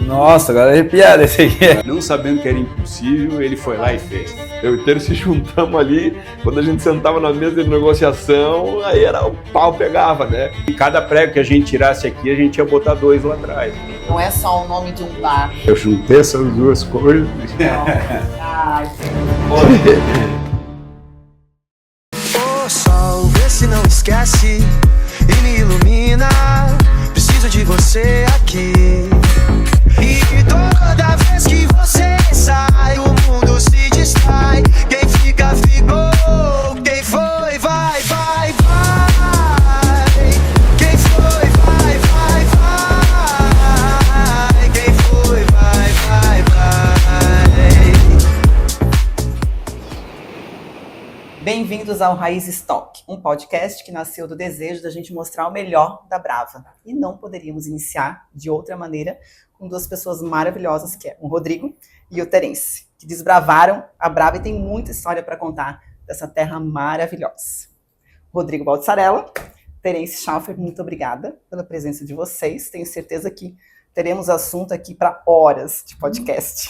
Nossa, agora é arrepiado esse aqui. Não sabendo que era impossível, ele foi lá e fez. Eu e o Teiro se juntamos ali, quando a gente sentava na mesa de negociação, aí era o pau pegava, né? E cada prego que a gente tirasse aqui, a gente ia botar 2 lá atrás. Não é só o nome de um bar. Eu juntei essas duas coisas. Ai, O sol, vê se não esquece e me ilumina. Preciso de você aqui. E toda vez que você sai, o mundo se distrai. Quem fica, ficou. Quem foi, vai, vai, vai. Quem foi, vai, vai, vai. Quem foi, vai, vai, vai. bem-vindos ao Raízes Talk, um podcast que nasceu do desejo da gente mostrar o melhor da Brava. E não poderíamos iniciar de outra maneira com duas pessoas maravilhosas, que é o Rodrigo e o Terence, que desbravaram a Brava e tem muita história para contar dessa terra maravilhosa. Rodrigo Baltzarella, Terence Schaffer, muito obrigada pela presença de vocês. Tenho certeza que teremos assunto aqui para horas de podcast.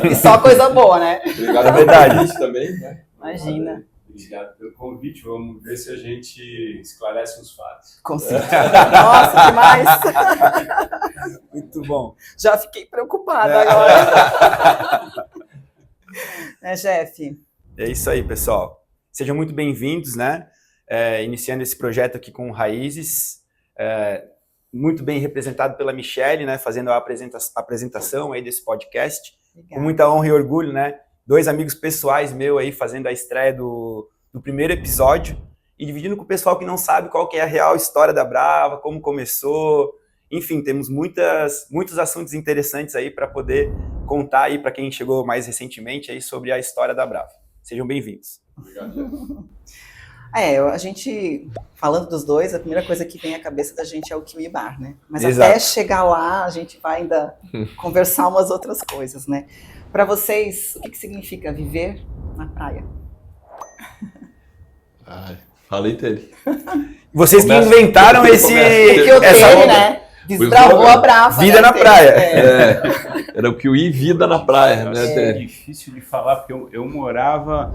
E só coisa boa, né? Obrigado, é verdade. Também, né? Imagina. Obrigado pelo convite. Vamos ver se a gente esclarece os fatos. Com certeza. Nossa, demais. Muito bom. Já fiquei preocupada agora. Né, chefe? É isso aí, pessoal. Sejam muito bem-vindos, né? Iniciando esse projeto aqui com Raízes, muito bem representado pela Michele, né? Fazendo a apresentação aí desse podcast. Obrigada. Com muita honra e orgulho, né? 2 amigos pessoais meus aí fazendo a estreia do primeiro episódio e dividindo com o pessoal que não sabe qual que é a real história da Brava, como começou. Enfim, temos muitos assuntos interessantes aí para poder contar aí para quem chegou mais recentemente aí sobre a história da Brava. Sejam bem-vindos. Obrigado. A gente, falando dos dois, a primeira coisa que vem à cabeça da gente é o Kiwi Bar, né? Mas Exato. Até chegar lá, a gente vai ainda conversar umas outras coisas, né? Para vocês, o que significa viver na praia? Ai, falei dele. Vocês que Começa. inventaram Começa. Porque o essa dele, onda. né? Desbravou a Brava. Vida né, na Tele? praia. Era o que o vida na praia, né? É difícil de falar, porque eu morava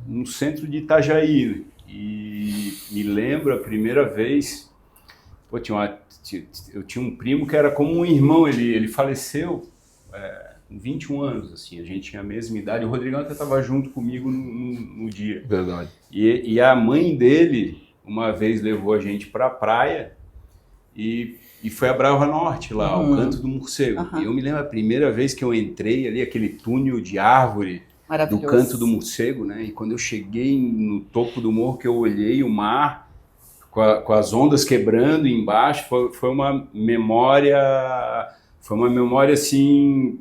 no centro de Itajaí. E me lembro a primeira vez, eu tinha um primo que era como um irmão, ele faleceu com 21 anos, assim, a gente tinha a mesma idade, o Rodrigão até estava junto comigo no dia. Verdade. E a mãe dele, uma vez, levou a gente para a praia e foi a Brava Norte lá, o Canto do Morcego. E eu me lembro a primeira vez que eu entrei ali, aquele túnel de árvore do Canto do Morcego, né? E quando eu cheguei no topo do morro, que eu olhei o mar com as ondas quebrando embaixo, foi uma memória assim...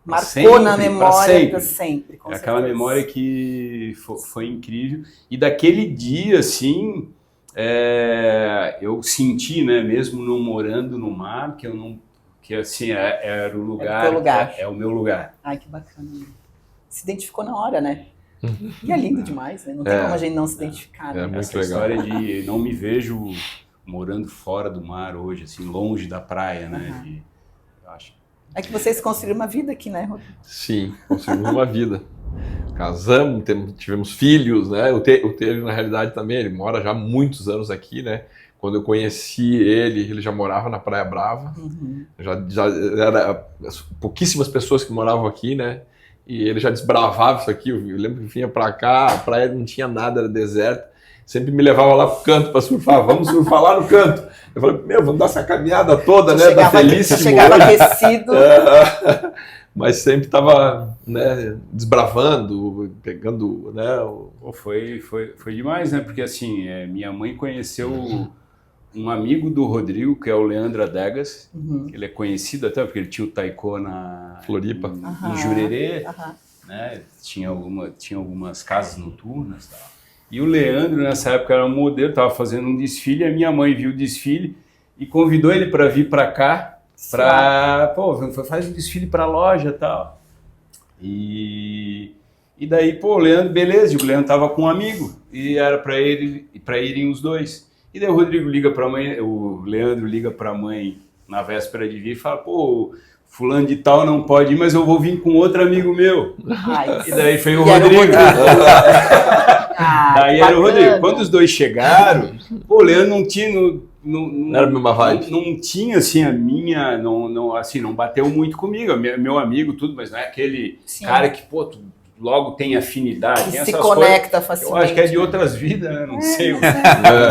Marcou sempre, na memória para sempre. Com aquela certeza. memória que foi incrível. E daquele dia, assim, eu senti, né, mesmo não morando no mar, que assim, era o lugar, É o teu lugar. É o meu lugar. Ai, que bacana. Se identificou na hora, né? E é lindo demais, né? Não tem como a gente não se identificar. Né? Muito Essa legal. história de não me vejo morando fora do mar hoje, assim, longe da praia, né? Eu acho. É que vocês construíram uma vida aqui, né, Rodrigo? Sim, conseguimos uma vida. Casamos, tivemos filhos, né? O Teiro, na realidade, também, ele mora já há muitos anos aqui, né? Quando eu conheci ele já morava na Praia Brava. Já era pouquíssimas pessoas que moravam aqui, né? E ele já desbravava isso aqui. Eu lembro que vinha pra cá, a praia não tinha nada, era deserta. Sempre me levava lá pro canto para surfar. Vamos surfar lá no canto. Eu falei, vamos dar essa caminhada toda, né? Da Felíssimo. Chegava aquecido. Mas sempre estava, né, desbravando, pegando, né? Foi demais, né? Porque assim, minha mãe conheceu um amigo do Rodrigo, que é o Leandro Adegas. Ele é conhecido até porque ele tinha o taekwondo na Floripa. em Jurerê, né? Tinha algumas casas noturnas e tal. E o Leandro, nessa época, era um modelo, estava fazendo um desfile, a minha mãe viu o desfile e convidou ele para vir para cá, faz um desfile para a loja e tal. E daí, o Leandro, beleza, o Leandro tava com um amigo e era para irem os dois. E daí o Rodrigo liga para a mãe, o Leandro liga para a mãe na véspera de vir e fala, pô, fulano de tal não pode ir, mas eu vou vir com outro amigo meu. E daí foi o Rodrigo. Daí era o Rodrigo. Quando os dois chegaram, pô, o Leandro não tinha... Não era a mesma vibe. Não tinha, assim, a minha... não bateu muito comigo. Meu amigo, tudo, mas não é aquele cara que, pô, logo tem afinidade. Tem se conecta facilmente. Eu acho que é de outras vidas, né? Não sei. Não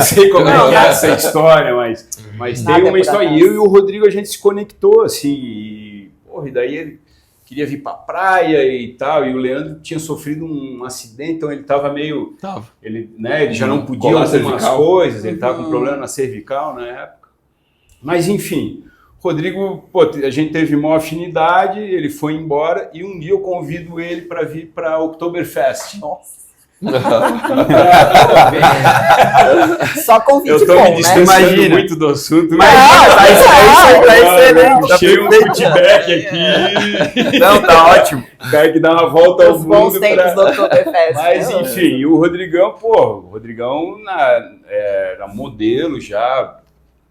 sei como é que é essa história, mas tem uma história. E eu e o Rodrigo, a gente se conectou, assim, e daí ele queria vir pra praia e tal, e o Leandro tinha sofrido um acidente, então ele tava meio... Ele já não podia algumas coisas, ele tava com problema na cervical na época. Mas, enfim, Rodrigo, pô, a gente teve maior afinidade, ele foi embora, e um dia eu convido ele para vir para Oktoberfest. Nossa! Só convite bom, me distanciando muito do assunto. Achei um feedback aqui. Não, tá ótimo. O cara que dá uma volta ao mundo. Bons tempos do Oktoberfest. Mas, enfim, e o Rodrigão, era modelo já,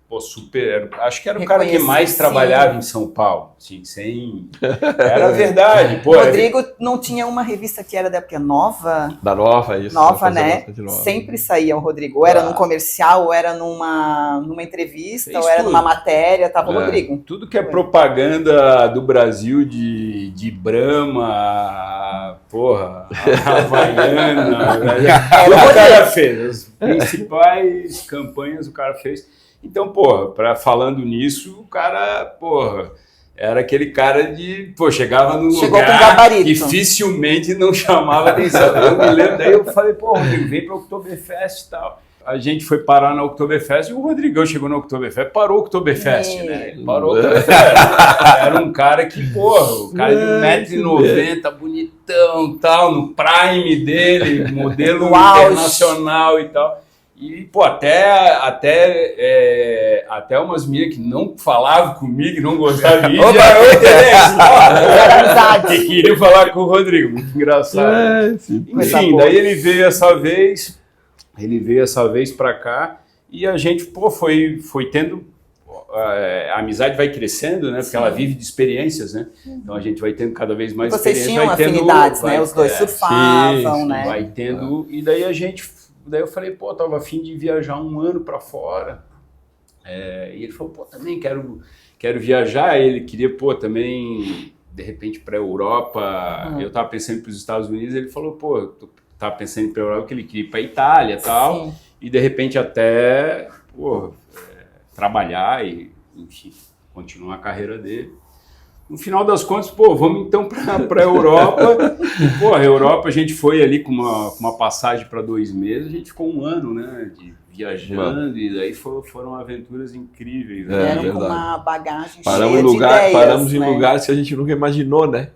pô, super, acho que era o cara que mais trabalhava em São Paulo, assim, era verdade. Pô, Rodrigo não tinha uma revista que era da época Nova? Da Nova, isso. Nova, né? Sempre saía o Rodrigo, ou era num comercial, ou era numa entrevista, ou era numa matéria, tava o Rodrigo. Tudo que é propaganda do Brasil de Brahma, porra, Havaiana, o cara fez, as principais campanhas o cara fez. Então, porra, falando nisso, o cara, porra, era aquele cara de, pô, chegava num lugar que dificilmente não chamava atenção. Eu me lembro, daí eu falei, pô, Rodrigo, vem para o Oktoberfest e tal. A gente foi parar na Oktoberfest e o Rodrigão chegou na Oktoberfest, parou o Oktoberfest, né? Ele parou o Oktoberfest. Era um cara que, porra, o cara de 1,90m, bonitão, tal, no prime dele, modelo internacional e tal. E, pô, até umas meninas que não falavam comigo, que não gostavam de mim, que queriam falar com o Rodrigo. Muito engraçado. Enfim, daí ele veio essa vez pra cá e a gente, pô, foi tendo... A amizade vai crescendo, né? Porque ela vive de experiências, né? Então a gente vai tendo cada vez mais experiências. Vocês tinham afinidades, né? Os dois surfavam, né? Vai tendo... E daí Daí eu falei, pô, tava a fim de viajar um ano para fora. E ele falou, pô, também quero viajar. Ele queria, pô, também, de repente, para a Europa. Eu tava pensando para os Estados Unidos. Ele falou, pô, eu tava pensando para a Europa, que ele queria ir para a Itália e tal. Sim. E, de repente, até, pô, trabalhar e, enfim, continuar a carreira dele. No final das contas, pô, vamos então para a Europa. Pô, a Europa a gente foi ali com uma passagem para 2 meses, a gente ficou um ano, né, viajando, e daí foram aventuras incríveis. Né? Com uma bagagem paramos cheia de ideias. Paramos em lugares que a gente nunca imaginou, né?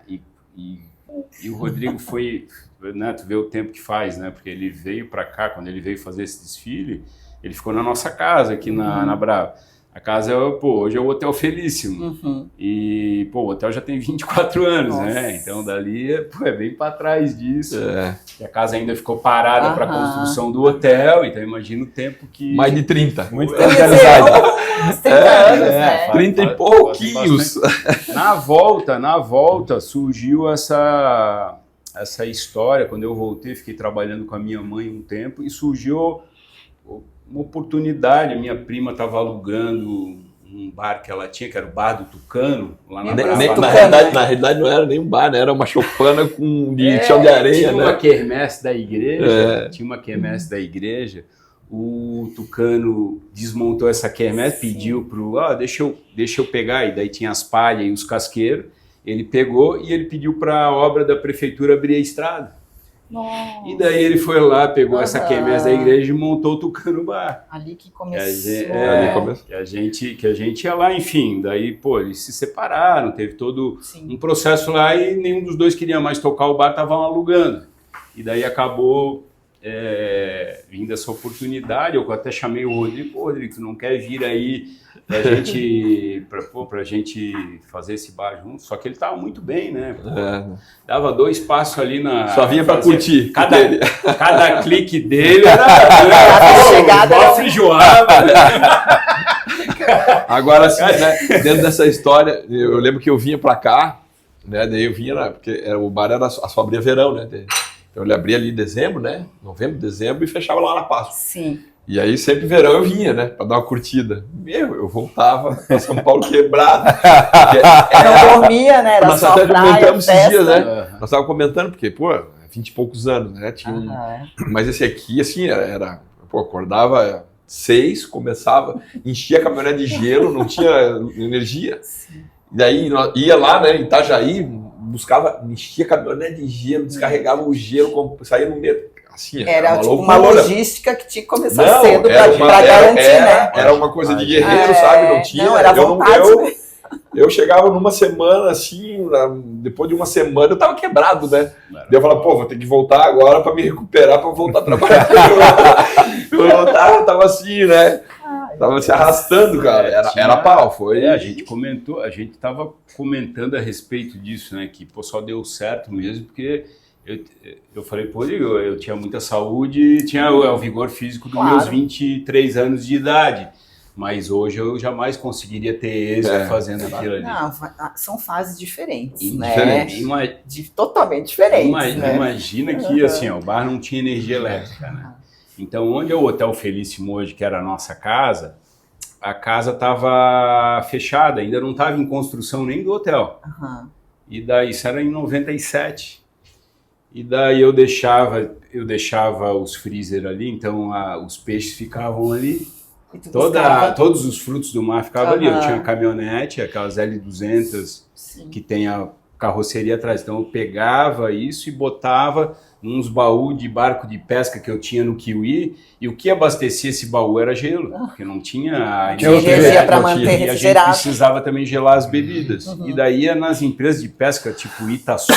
E o Rodrigo foi, né, tu vê o tempo que faz, né, porque ele veio para cá, quando ele veio fazer esse desfile, ele ficou na nossa casa aqui na Brava. A casa, hoje é o Hotel Felíssimo. E, o hotel já tem 24 anos, né? Então, dali, é bem para trás disso. E a casa ainda ficou parada para a construção do hotel, então imagina o tempo que... Mais de 30. Muito tempo de amizade. Uns 30 anos, né? 30 e pouquinhos. Na volta, surgiu essa história. Quando eu voltei, fiquei trabalhando com a minha mãe um tempo, e surgiu... uma oportunidade. A minha prima estava alugando um bar que ela tinha, que era o Bar do Tucano, lá na Brava. Na realidade não era nem um bar, né? Era uma choupana com chão de areia. Tinha uma quermesse da igreja. O Tucano desmontou essa quermesse, pediu deixa eu pegar, e daí tinha as palhas e os casqueiros. Ele pegou e ele pediu para a obra da prefeitura abrir a estrada. Nossa. E daí ele foi lá, pegou essa quermesse da igreja e montou o Tucano Bar. Ali que começou. Que a gente ia lá, enfim. Daí, eles se separaram, teve todo um processo lá e nenhum dos dois queria mais tocar o bar, estavam alugando. E daí acabou vindo essa oportunidade. Eu até chamei o Rodrigo, Rodrigo, tu não quer vir aí pra gente fazer esse bar junto? Só que ele tava muito bem, né? Dava 2 passos ali na... Só vinha pra curtir. Cada clique dele era... chegada feijoada. Agora, assim, né, dentro dessa história, eu lembro que eu vinha pra cá, né, daí eu vinha, porque o bar só abria verão, né, então ele abria ali em dezembro, né, novembro, dezembro, e fechava lá na Páscoa. Sim. E aí sempre verão eu vinha, né, pra dar uma curtida. Eu voltava pra São Paulo quebrado. Não dormia, né, era nós só até praia, comentamos esses dias, festa. né, nós estávamos comentando, porque, pô, 20 e poucos anos, né, tinha mas esse aqui, assim, acordava 6, começava, enchia a caminhonete de gelo, não tinha energia. Sim. Daí ia lá, né, em Itajaí, buscava, enchia a caminhonete de gelo, descarregava o gelo, saía no meio. Assim, era tipo loucura. Uma logística que tinha que começar cedo para garantir, né? Era uma coisa de guerreiro, sabe? Não tinha. Não, era vontade. Eu chegava numa semana, assim, depois de uma semana eu tava quebrado, né? Daí eu falava, pô, vou ter que voltar agora para me recuperar, para voltar a trabalhar. Eu tava assim, né? Tava se arrastando, cara. Era pau, foi. A gente tava comentando a respeito disso, né? Que pô, só deu certo mesmo, porque eu falei, pô, eu tinha muita saúde, tinha o vigor físico dos meus 23 anos de idade. Mas hoje eu jamais conseguiria ter êxito fazendo aquilo ali. Não, são fases diferentes, né? Totalmente diferentes. Imagina que assim, o bar não tinha energia elétrica, né? Então, onde é o Hotel Felíssimo hoje, que era a nossa casa, a casa estava fechada, ainda não estava em construção nem do hotel. E daí, isso era em 97. E daí eu deixava os freezer ali, então os peixes ficavam ali. Todos os frutos do mar ficavam ali. Eu tinha uma caminhonete, aquelas L200, que tem a carroceria atrás. Então eu pegava isso e botava nos baús de barco de pesca que eu tinha no Kiwi, e o que abastecia esse baú era gelo, porque não tinha energia para manter refrigerado. E a gente precisava também gelar as bebidas. E daí ia nas empresas de pesca, tipo Itaçu,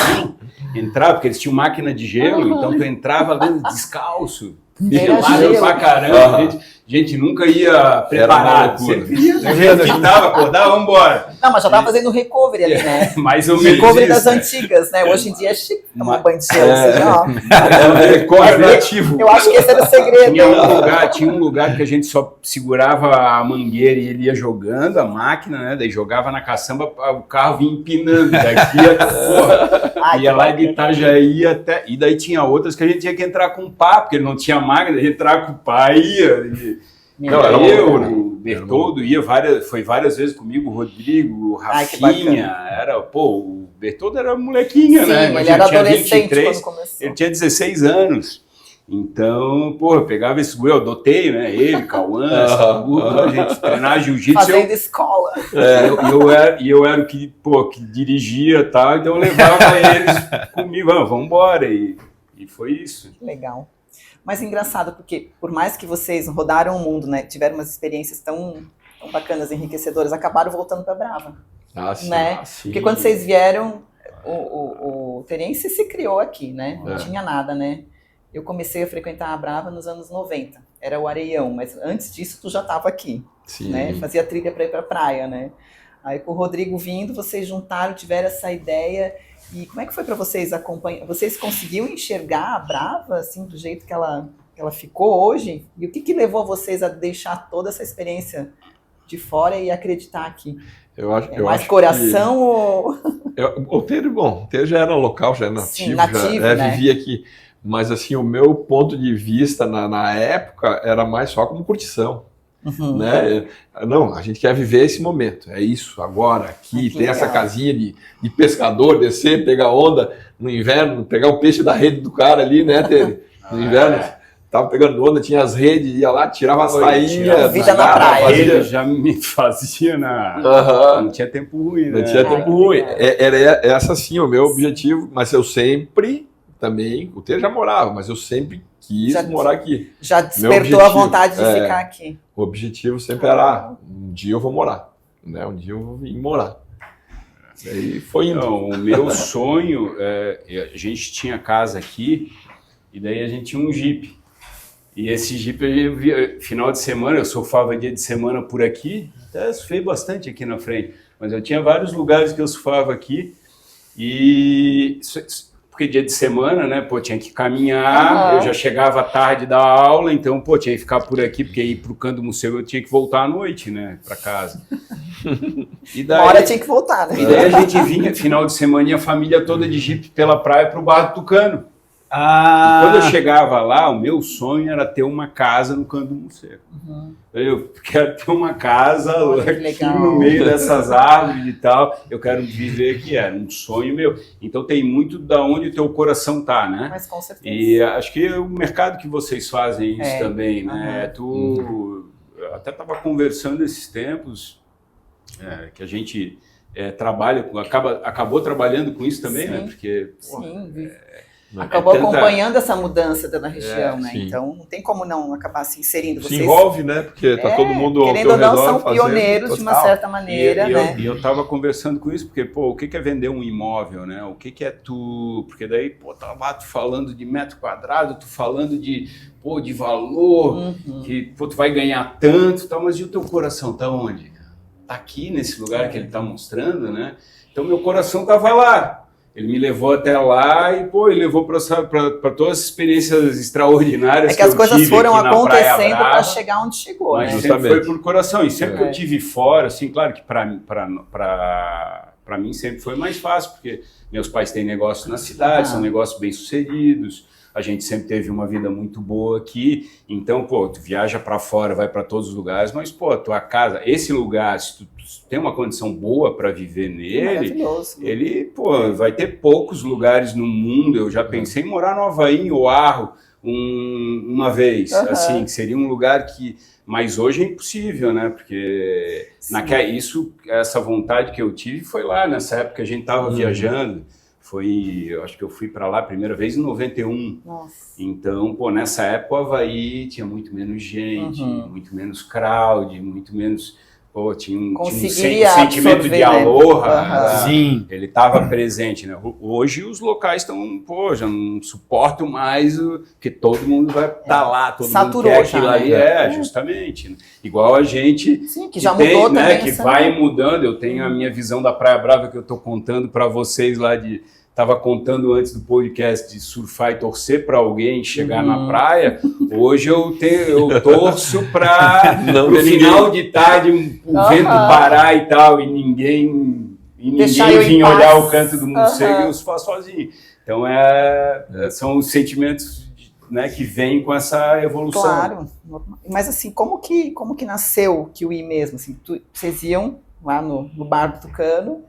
entrava, porque eles tinham máquina de gelo, então tu entrava ali descalço. Gelado pra caramba, gente nunca ia preparado, sempre ia do jeito que tava, acordava, vamos embora. Não, mas já tava fazendo recovery ali, né? Mais ou menos recovery das antigas, né? Hoje em dia é chique, tomar banho de gelo, Eu acho que esse era o segredo. Tinha um lugar que a gente só segurava a mangueira e ele ia jogando a máquina, né? Daí jogava na caçamba, o carro vinha empinando daqui até ia lá de Itajaí até... E daí tinha outras que a gente tinha que entrar com o pá, porque ele não tinha máquina, a gente entrava com o pá, ia... o Bertoldo foi várias vezes comigo, o Rodrigo, o Rafinha, o Bertoldo era molequinho, né? Ele era adolescente quando começou. Ele tinha 16 anos. Então, eu pegava esse eu adotei, né? Ele, Cauã, a gente treinava jiu-jitsu. Fazendo escola. Eu era o que dirigia e tal, então eu levava eles comigo, vamos embora. E foi isso. Legal. Mas engraçado, porque por mais que vocês rodaram o mundo, né, tiveram umas experiências tão bacanas, enriquecedoras, acabaram voltando para Brava. Né? Porque quando vocês vieram, o Terence se criou aqui, né? Não tinha nada, né? Eu comecei a frequentar a Brava nos anos 90. Era o Areião, mas antes disso tu já estava aqui. Né? Fazia trilha para ir para a praia, né? Aí com o Rodrigo vindo, vocês juntaram, tiveram essa ideia. E como é que foi para vocês acompanhar? Vocês conseguiram enxergar a Brava assim do jeito que ela ficou hoje? E o que levou vocês a deixar toda essa experiência de fora e acreditar aqui? Eu acho mais coração ou... O Ter já era local, já era nativo. Sim, nativo, né? Vivia aqui. Mas assim, o meu ponto de vista na época era mais só como curtição. Né? Não, a gente quer viver esse momento, é isso, agora, aqui, tem essa casinha de pescador, descer, pegar onda no inverno, pegar o peixe da rede do cara ali, né, no inverno, tava pegando onda, tinha as redes, ia lá, tirava as tainhas. Vida na praia. Ele já me fazia não tinha tempo ruim, né? Não tinha tempo ruim, era essa sim o meu objetivo, mas eu sempre, também, o Ter já morava, mas eu sempre quis morar aqui. Já despertou a vontade de ficar aqui. O objetivo sempre era, um dia eu vou morar, né? Um dia eu vou vir morar. Daí foi indo. Então, o meu sonho, a gente tinha casa aqui, e daí a gente tinha um Jeep. E esse Jeep, eu via, final de semana, eu surfava dia de semana por aqui, até surfei bastante aqui na frente, mas eu tinha vários lugares que eu surfava aqui, e porque dia de semana, né, pô, tinha que caminhar, eu já chegava tarde da aula, então, pô, tinha que ficar por aqui, porque ir pro canto do museu eu tinha que voltar à noite, né, pra casa. E daí, uma hora tinha que voltar, né? E daí a gente vinha, final de semana, e a família toda de jipe pela praia pro Bar do Tucano. E quando eu chegava lá, o meu sonho era ter uma casa no canto do museu. Eu quero ter uma casa aqui no meio dessas árvores e tal. Eu quero viver aqui, era um sonho meu. Então tem muito da onde o teu coração tá, né? Mas com certeza. E acho que é o mercado que vocês fazem isso também, né? Eu até estava conversando esses tempos que a gente trabalha, acabou trabalhando com isso também, né? Porque acabou acompanhando essa mudança na região, né? Então não tem como não acabar se inserindo. Se envolve, né? Porque tá todo mundo ao querendo teu ou não, redor são fazendo, pioneiros de uma certa maneira, né? E eu tava conversando com isso, porque, pô, o que é vender um imóvel, né? O que é tu... Porque daí, pô, tava tu falando de metro quadrado, tu falando de valor, que, pô, tu vai ganhar tanto, tal, mas e o teu coração tá onde? Tá aqui, nesse lugar que ele tá mostrando, né? Então, meu coração tava lá. Ele me levou até lá e, pô, ele levou para todas as experiências extraordinárias que as coisas foram acontecendo para chegar onde chegou, mas né? sempre foi por coração. E sempre que eu tive fora, assim, claro que para mim sempre foi mais fácil, porque meus pais têm negócio na cidade, são negócios bem-sucedidos, a gente sempre teve uma vida muito boa aqui, então, pô, tu viaja para fora, vai para todos os lugares, mas, pô, a tua casa, esse lugar, se tu tem uma condição boa para viver nele, ele, pô, vai ter poucos lugares no mundo. Eu já pensei em morar no Havaí, em Oahu, uma vez, assim, que seria um lugar que... Mas hoje é impossível, né? Porque essa vontade que eu tive foi lá, nessa época que a gente estava viajando. Eu acho que eu fui para lá a primeira vez em 91. Nossa. Então, pô, nessa época o Havaí tinha muito menos gente, muito menos crowd, muito menos... Pô, tinha um sentimento de aloha, né? Sim. Ele estava presente, né? Hoje os locais estão, pô, já não suportam mais, porque todo mundo vai estar lá, todo saturou, mundo quer aquilo ali, justamente. Né? Igual a gente, sim, que já mudou né, também, que vai mudando. Eu tenho a minha visão da Praia Brava que eu estou contando para vocês lá Estava contando antes do podcast de surfar e torcer para alguém chegar na praia. Hoje eu torço para no final de tarde o vento parar e tal, e ninguém vir olhar o canto do morcego e eu faço sozinho. Então são os sentimentos, né, que vêm com essa evolução. Claro, mas assim, como que nasceu o Kiwi mesmo? Assim, vocês iam lá no Bar do Tucano,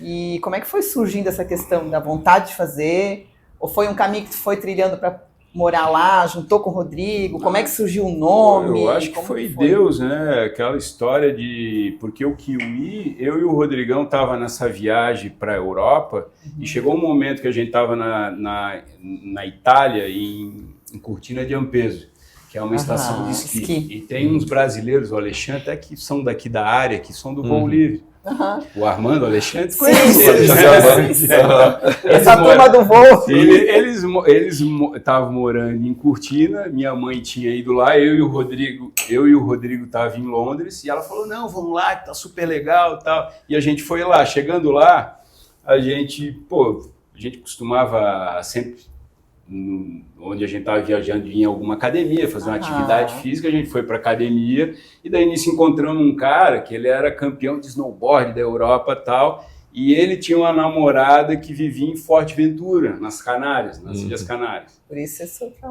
e como é que foi surgindo essa questão da vontade de fazer? Ou foi um caminho que tu foi trilhando para morar lá, juntou com o Rodrigo? Como é que surgiu o nome? Eu acho que foi Deus, né? Aquela história de... Porque o Kiwi, eu e o Rodrigão tava nessa viagem para a Europa, e chegou um momento que a gente estava na Itália, em Cortina de Ampezzo, que é uma estação de esqui. E tem uns brasileiros, o Alexandre, até que são daqui da área, que são do Voo Livre. O Armando, o Alexandre, essa turma do voo. Eles estavam morando em Cortina, minha mãe tinha ido lá, eu e o Rodrigo estavam em Londres, e ela falou, não, vamos lá, que tá super legal e tal. E a gente foi lá. Chegando lá, a gente costumava sempre, onde a gente estava viajando, ir em alguma academia, fazer uma atividade física. A gente foi para academia e daí nisso encontramos um cara que ele era campeão de snowboard da Europa e tal, e ele tinha uma namorada que vivia em Forteventura, nas Canárias, nas Ilhas Canárias. Por isso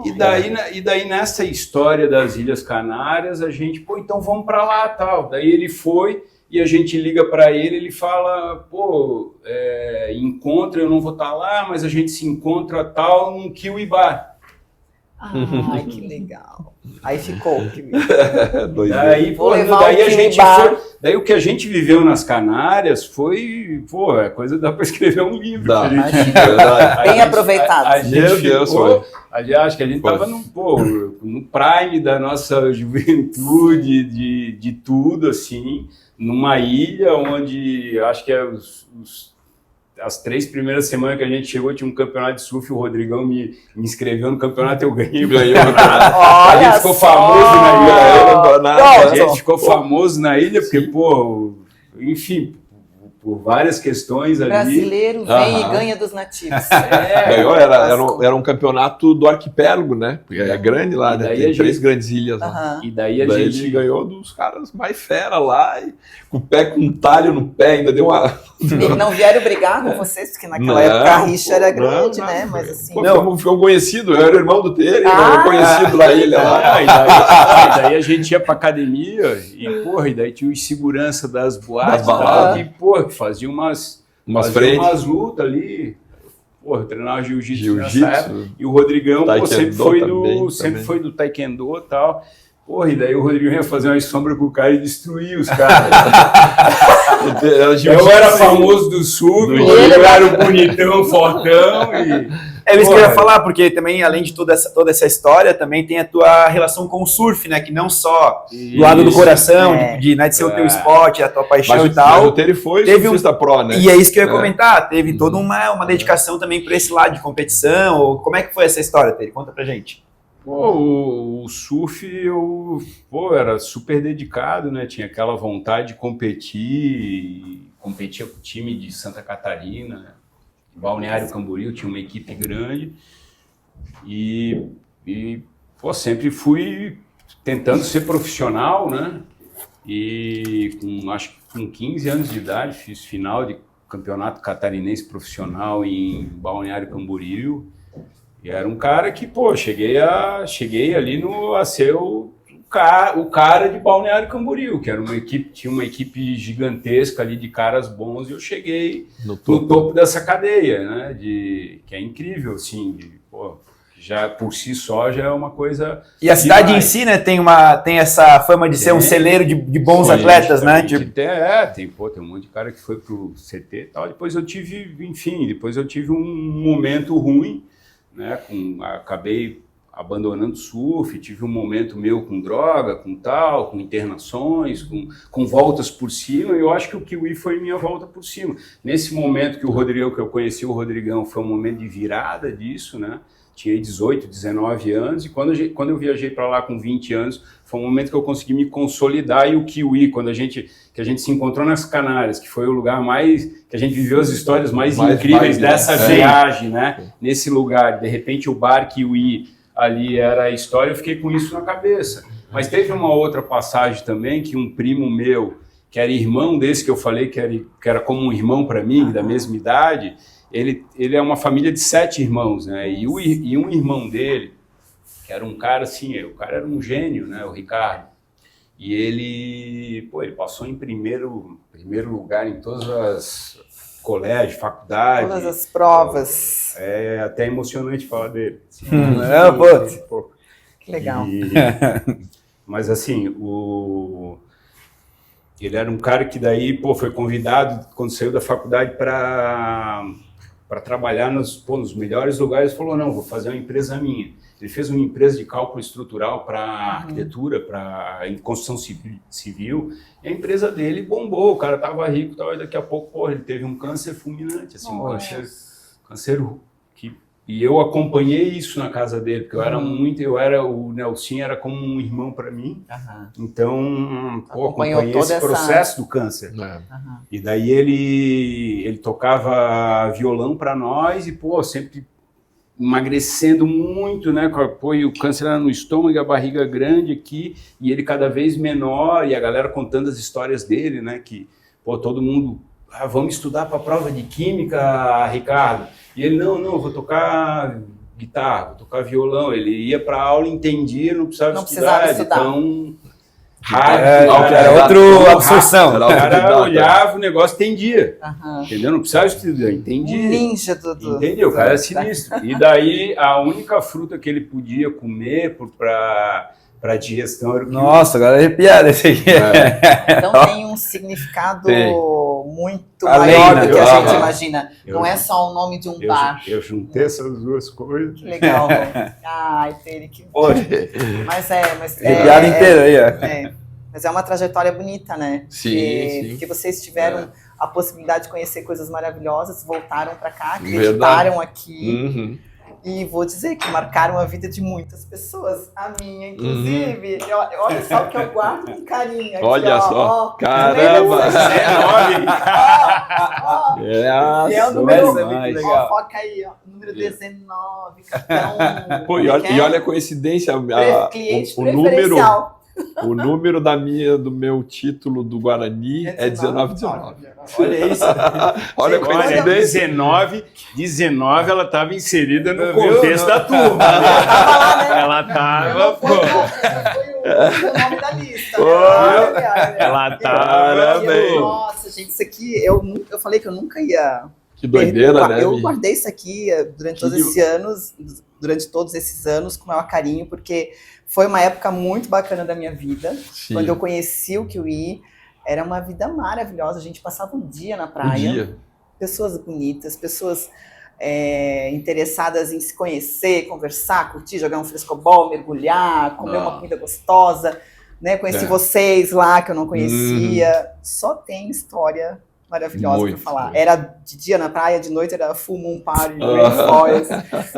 e daí nessa história das Ilhas Canárias, a gente, pô, então vamos para lá tal. Daí ele foi e a gente liga para ele fala, pô, encontra, eu não vou estar lá, mas a gente se encontra tal num Kiwi Bar. Ai, que legal. Aí ficou. Daí o que a gente viveu nas Canárias foi, pô, é coisa dá para escrever um livro. Bem aproveitado. Aliás, que a gente estava no prime da nossa juventude, de tudo, assim, numa ilha onde, acho que as 3 primeiras semanas que a gente chegou, tinha um campeonato de surf, o Rodrigão me inscreveu no campeonato, eu ganhei. A gente ficou famoso na ilha. A gente ficou famoso na ilha, porque, pô, enfim, por várias questões ali. Brasileiro vem e ganha dos nativos. Ganhou, era um campeonato do arquipélago, né? Porque é grande lá, né? Tem 3 grandes ilhas lá. E daí a gente ele ganhou dos caras mais fera lá, e com o pé com um talho no pé, ainda deu uma... Eles não vieram brigar com vocês, porque naquela época a rixa era grande, né? Mas assim... Ficou conhecido, eu era irmão do Tere, era conhecido na ilha lá. E daí a gente ia pra academia e daí tinha os segurança das boates que fazia umas lutas ali. Eu treinava jiu-jitsu nessa época. E o Rodrigão sempre foi do taekwondo e tal. E daí o Rodrigão ia fazer uma sombra com o cara e destruir os caras. Eu era famoso do sul, ele era o bonitão, fortão. É isso que eu ia falar, porque também, além de toda essa história, também tem a tua relação com o surf, né? Que não só do lado do coração, de ser o teu esporte, a tua paixão e tal. Mas o Tere foi surfista pro, né? E é isso que eu ia comentar. Teve toda uma dedicação também para esse lado de competição. Como é que foi essa história, Tere? Conta pra gente. O surf, eu era super dedicado, né? Tinha aquela vontade de competia com o time de Santa Catarina, né? Balneário Camboriú, tinha uma equipe grande e sempre fui tentando ser profissional, né? E acho que com 15 anos de idade fiz final de campeonato catarinense profissional em Balneário Camboriú. E era um cara que, cheguei ali a ser o cara de Balneário Camboriú, que era tinha uma equipe gigantesca ali de caras bons, e eu cheguei no topo dessa cadeia, né? Que é incrível, assim, já por si só já é uma coisa. E a cidade em si, né, tem essa fama de ser um celeiro de bons atletas, né? Tem um monte de cara que foi pro CT e tal. Depois eu tive um momento ruim, né? Acabei abandonando o surf, tive um momento meu com droga, com internações, com voltas por cima, e eu acho que o Kiwi foi minha volta por cima. Nesse momento que eu conheci o Rodrigão, foi um momento de virada disso, né? Tinha 18, 19 anos, e quando eu viajei para lá com 20 anos, foi um momento que eu consegui me consolidar, e o Kiwi, que a gente se encontrou nas Canárias, que foi o lugar que a gente viveu as histórias mais incríveis dessa viagem, né? Nesse lugar, de repente o bar Kiwi ali era a história, eu fiquei com isso na cabeça. Mas teve uma outra passagem também, que um primo meu, que era irmão desse que eu falei, que era como um irmão para mim, da mesma idade, ele é uma família de 7 irmãos, né? E um irmão dele, que era um cara assim, o cara era um gênio, né? O Ricardo. E ele passou em primeiro lugar em todas as colégios, faculdade. Todas as provas. É até emocionante falar dele. Assim, Que legal. Mas assim, ele era um cara que daí foi convidado, quando saiu da faculdade, para trabalhar nos melhores lugares. Falou, não, vou fazer uma empresa minha. Ele fez uma empresa de cálculo estrutural para arquitetura, para construção civil, e a empresa dele bombou, o cara estava rico, e daqui a pouco, ele teve um câncer fulminante, assim, câncer que... E eu acompanhei isso na casa dele, porque o Nelson era como um irmão para mim, então acompanhei esse processo do câncer. E daí ele tocava violão para nós e, sempre emagrecendo muito, né? E o câncer era no estômago, a barriga grande aqui, e ele cada vez menor, e a galera contando as histórias dele, né? Que, todo mundo, vamos estudar para a prova de química, Ricardo. E ele, não, vou tocar guitarra, vou tocar violão. Ele ia para aula, entendia, não precisava estudar. Então, era outra absorção. O cara olhava o negócio, entendia. Entendeu? Não precisava estudar, entendia. Um ninja do... Entendeu? O cara era sinistro. E daí, a única fruta que ele podia comer para digestão era o kiwi. Nossa, agora é arrepiado esse aqui. Então tem um significado muito maior do que a gente imagina. Não é só o nome de um bar. Eu juntei essas duas coisas. Que legal. Ai, Tere, que... Mas arrepiado inteiro aí, Mas é uma trajetória bonita, né? Sim. Porque vocês tiveram a possibilidade de conhecer coisas maravilhosas, voltaram para cá, acreditaram aqui. E vou dizer que marcaram a vida de muitas pessoas, a minha inclusive. Olha só o que eu guardo com carinho. Aqui, olha só, caramba! É, E é o bom número, demais. ó, foca aí, ó, número 19, cartão. Pô, e olha a coincidência, Cliente o número, preferencial. o número do meu título do Guarani é 1919. Olha isso. Olha a Olha, coincidência. 19 ela estava inserida no Viu? contexto da turma. Ela Não estava, foi o nome da lista. ela estava. Parabéns. Nossa, gente, isso aqui, eu falei que eu nunca ia. Que doideira, né? Eu Mi? guardei isso aqui durante todos esses anos com o maior carinho, porque foi uma época muito bacana da minha vida. Sim. Quando eu conheci o Kiwi, era uma vida maravilhosa. A gente passava um dia na Um praia. dia. Pessoas bonitas, pessoas interessadas em se conhecer, conversar, curtir, jogar um frescobol, mergulhar, comer uma comida gostosa. Né? Conheci vocês lá, que eu não conhecia. Só tem história maravilhosa para falar. Muito. Era de dia na praia, de noite era full moon party, rainforest.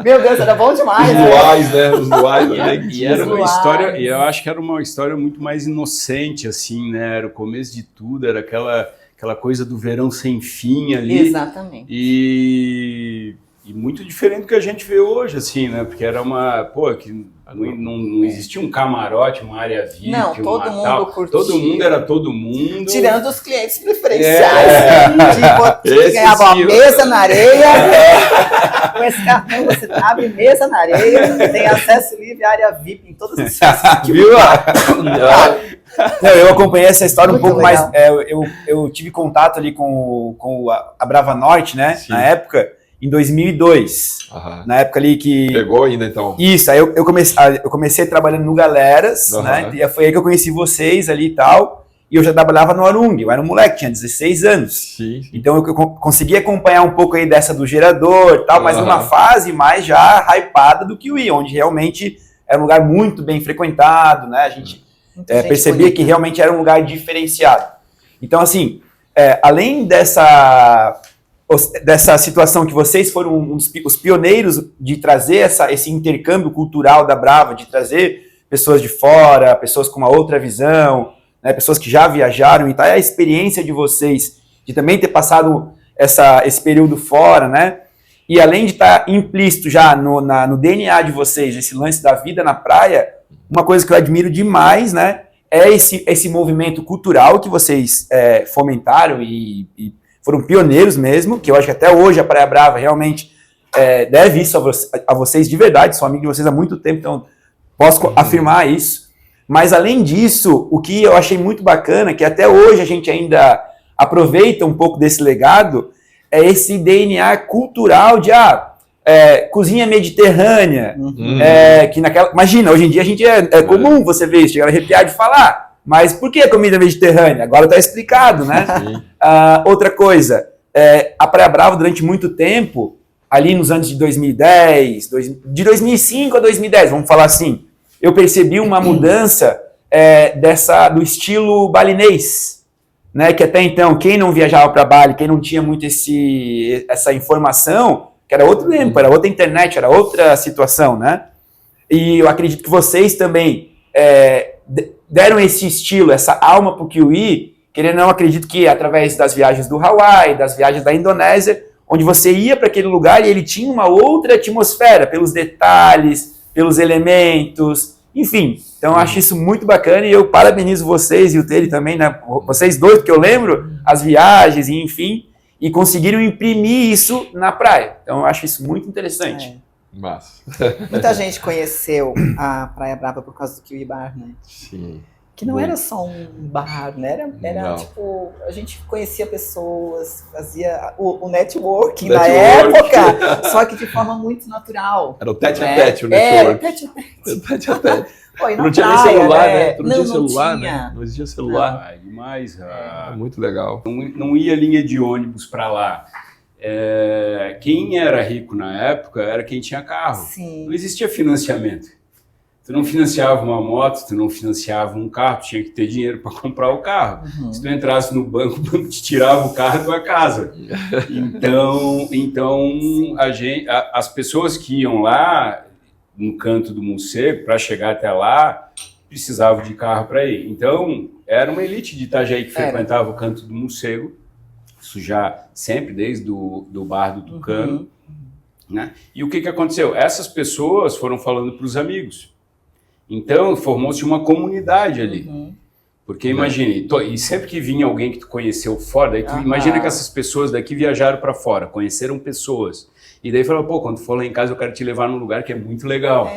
Meu Deus, era bom demais. Os luais, né? Os luais. E era uma história, e eu acho que era uma história muito mais inocente, assim, né? Era o começo de tudo, era aquela coisa do verão sem fim ali. Exatamente. E muito diferente do que a gente vê hoje, assim, né? Porque era uma... Pô, que não existia um camarote, uma área VIP, Não, todo mundo curtia. Todo mundo era todo mundo. Tirando os clientes preferenciais. Que ganhavam a mesa na areia. Com esse cartão você abre mesa na areia, tem acesso livre à área VIP em todas as festas. Viu? Não, eu acompanhei essa história Muito um pouco legal. mais. Eu tive contato ali com a Brava Norte, né? Sim. Na época, em 2002. Aham. Na época ali que. Pegou ainda, então. Isso, aí eu comecei trabalhando no Galeras, Aham. né? E foi aí que eu conheci vocês ali e tal. E eu já trabalhava no Arung, eu era um moleque, tinha 16 anos. Sim. Então eu consegui acompanhar um pouco aí dessa do gerador e tal, mas Aham. numa fase mais já hypada do Kiwi, onde realmente era um lugar muito bem frequentado, né? A gente Muita gente percebia bonita. que realmente era um lugar diferenciado. Então, assim, além dessa situação que vocês foram os pioneiros de trazer esse intercâmbio cultural da Brava, de trazer pessoas de fora, pessoas com uma outra visão, né, pessoas que já viajaram, e tá a experiência de vocês de também ter passado esse período fora, né? E além de estar implícito já no DNA de vocês, esse lance da vida na praia, uma coisa que eu admiro demais, né, é esse movimento cultural que vocês fomentaram e foram pioneiros mesmo, que eu acho que até hoje a Praia Brava realmente deve isso a vocês de verdade, sou amigo de vocês há muito tempo, então posso afirmar isso. Mas além disso, o que eu achei muito bacana, que até hoje a gente ainda aproveita um pouco desse legado, é esse DNA cultural de cozinha mediterrânea, que imagina, hoje em dia a gente é comum você ver isso, chegar a arrepiar de falar, mas por que a comida mediterrânea? Agora está explicado, né? Outra coisa, a Praia Brava durante muito tempo, ali nos anos de 2010, de 2005 a 2010, vamos falar assim, eu percebi uma mudança do estilo balinês, né? Que até então, quem não viajava para Bali, quem não tinha muito essa informação, que era outro tempo, era outra internet, era outra situação, né? E eu acredito que vocês também deram esse estilo, essa alma para o Kiwi, querendo ou não, acredito que através das viagens do Hawaii, das viagens da Indonésia, onde você ia para aquele lugar e ele tinha uma outra atmosfera, pelos detalhes, pelos elementos, enfim. Então eu acho isso muito bacana e eu parabenizo vocês e o Teri também, né? Vocês dois, porque eu lembro as viagens e enfim, e conseguiram imprimir isso na praia. Então eu acho isso muito interessante. Massa. Muita gente conheceu a Praia Brava por causa do Kiwi Bar, né? Sim. Que não era só um bar, né? Era Não. tipo, a gente conhecia pessoas, fazia o networking na Network. época, só que de forma muito natural. Era o tete a né? tete, o Era network. tete a tete. Tete a tete. Pô, e na Não tinha nem praia, celular, né? né? Não tinha celular, tinha. né? Não existia celular. Ah, demais. É muito legal. Não ia linha de ônibus para lá. Quem era rico na época era quem tinha carro. Sim. Não existia financiamento. Tu não financiava uma moto, tu não financiava um carro, tu tinha que ter dinheiro para comprar o carro. Se tu entrasse no banco, o banco te tirava o carro da tua casa. Então as pessoas que iam lá no canto do Morcego, para chegar até lá, precisavam de carro para ir. Então, era uma elite de Itajaí que frequentava o canto do Morcego Isso já sempre, desde do bar do Tucano. Né? E o que aconteceu? Essas pessoas foram falando para os amigos. Então, formou-se uma comunidade ali. Porque imagine, e sempre que vinha alguém que tu conheceu fora, daí tu imagina que essas pessoas daqui viajaram para fora, conheceram pessoas. E daí falou, pô, quando tu for lá em casa eu quero te levar num lugar que é muito legal,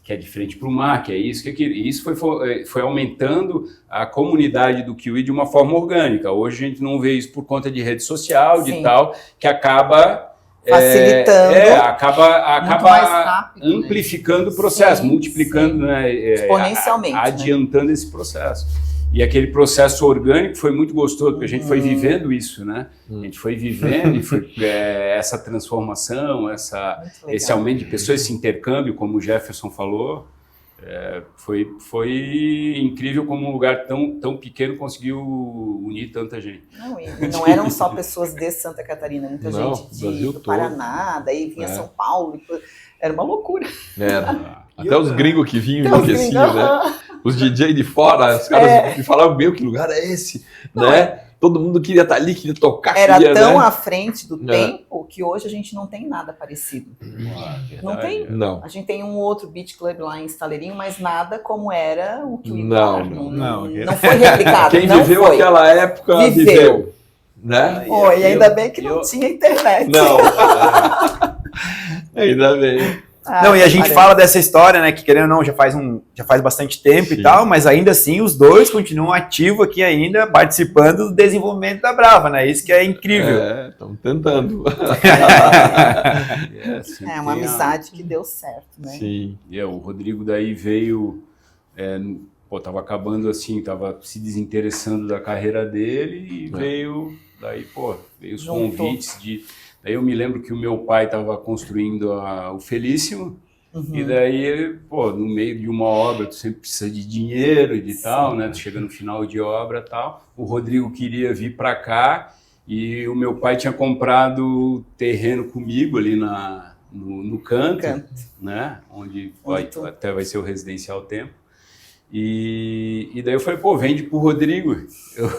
que é de frente para o mar, que é isso, que é aquilo. E isso foi aumentando a comunidade do Kiwi de uma forma orgânica. Hoje a gente não vê isso por conta de rede social, de tal, que acaba... facilitando, acaba mais rápido, amplificando o processo, multiplicando, né, exponencialmente, adiantando esse processo. E aquele processo orgânico foi muito gostoso, porque a gente foi vivendo isso, né? A gente foi vivendo e foi essa transformação, esse aumento de pessoas, esse intercâmbio, como o Jefferson falou, foi incrível como um lugar tão pequeno conseguiu unir tanta gente. E não eram só pessoas de Santa Catarina, muita gente do Paraná, daí vinha São Paulo, era uma loucura. Era. Até os gringos que vinham enlouqueciam, né? Os DJ de fora, os caras me falavam, meu, que lugar é esse? Né? Todo mundo queria estar ali, queria tocar. Era tão à frente do tempo que hoje a gente não tem nada parecido. Não tem? Não. A gente tem um outro beach club lá em Estaleirinho, mas nada como era o que o Não foi replicado. Quem viveu aquela época, viveu. Né? E ainda bem que não tinha internet. Não. Ainda bem. Não, e a gente fala dessa história, né, que querendo ou não, já faz bastante tempo e tal, mas ainda assim os dois continuam ativos aqui ainda, participando do desenvolvimento da Brava, né, isso que é incrível. Estamos tentando. É uma amizade que deu certo, né? Sim. O Rodrigo daí veio, tava acabando assim, tava se desinteressando da carreira dele e veio os convites de... Daí eu me lembro que o meu pai estava construindo o Felíssimo, e daí, no meio de uma obra, tu sempre precisa de dinheiro e de tal, né? Tu chega no final de obra e tal. O Rodrigo queria vir para cá e o meu pai tinha comprado terreno comigo ali no canto, né? Onde até vai ser o Residencial Tempo. E daí eu falei, vende pro Rodrigo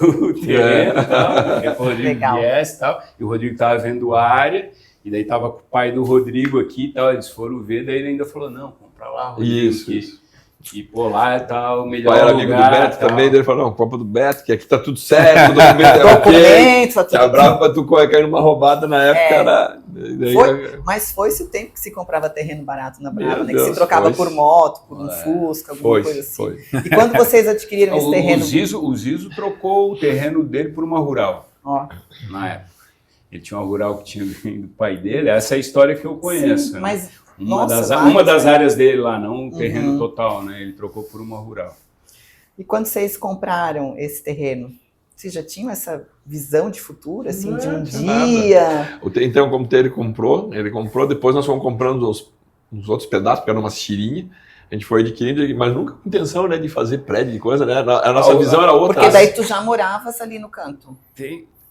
o terreno e tal, o Rodrigo viesse e tal, e o Rodrigo tava vendo a área, e daí tava com o pai do Rodrigo aqui e tal, eles foram ver, daí ele ainda falou, não, compra lá, Rodrigo, isso. E lá tá o melhor lugar. Era amigo do Beto também, daí ele falou, não, compra do Beto, que aqui tá tudo certo, o documento é ok. Se a Brava pra tu cair numa roubada na época, era... Mas foi-se o tempo que se comprava terreno barato na Brava, né? Que se trocava por moto, por um Fusca, alguma coisa assim. E quando vocês adquiriram esse terreno? O Zizo trocou o terreno dele por uma rural, na época. Ele tinha uma rural que tinha do pai dele, essa é a história que eu conheço. Sim, mas... Né? Uma das áreas dele lá, não o terreno total, né? Ele trocou por uma rural. E quando vocês compraram esse terreno, vocês já tinham essa visão de futuro, assim, de um dia? Então, como ele comprou, depois nós fomos comprando uns outros pedaços, porque era uma tirinha. A gente foi adquirindo, mas nunca com intenção, né, de fazer prédio, de coisa, né? A nossa visão era outra. Porque daí tu já moravas ali no canto.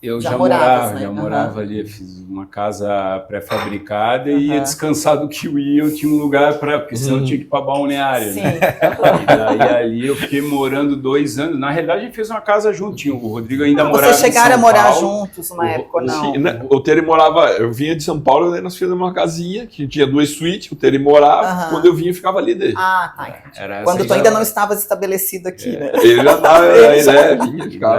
Eu já morava ali, fiz uma casa pré-fabricada e ia descansar do Kiwi, eu tinha um lugar porque senão eu tinha que ir para Balneário. Né? E daí ali eu fiquei morando 2 anos. Na realidade, a gente fez uma casa juntinho. O Rodrigo ainda morava em São Paulo. Vocês chegaram a morar juntos na época, não? O Tere morava, eu vinha de São Paulo, daí nós fizemos uma casinha que tinha 2 suítes, o Tere morava, quando eu vinha eu ficava ali dele. Quando tu ainda não estavas estabelecido aqui, né? Ele já estava,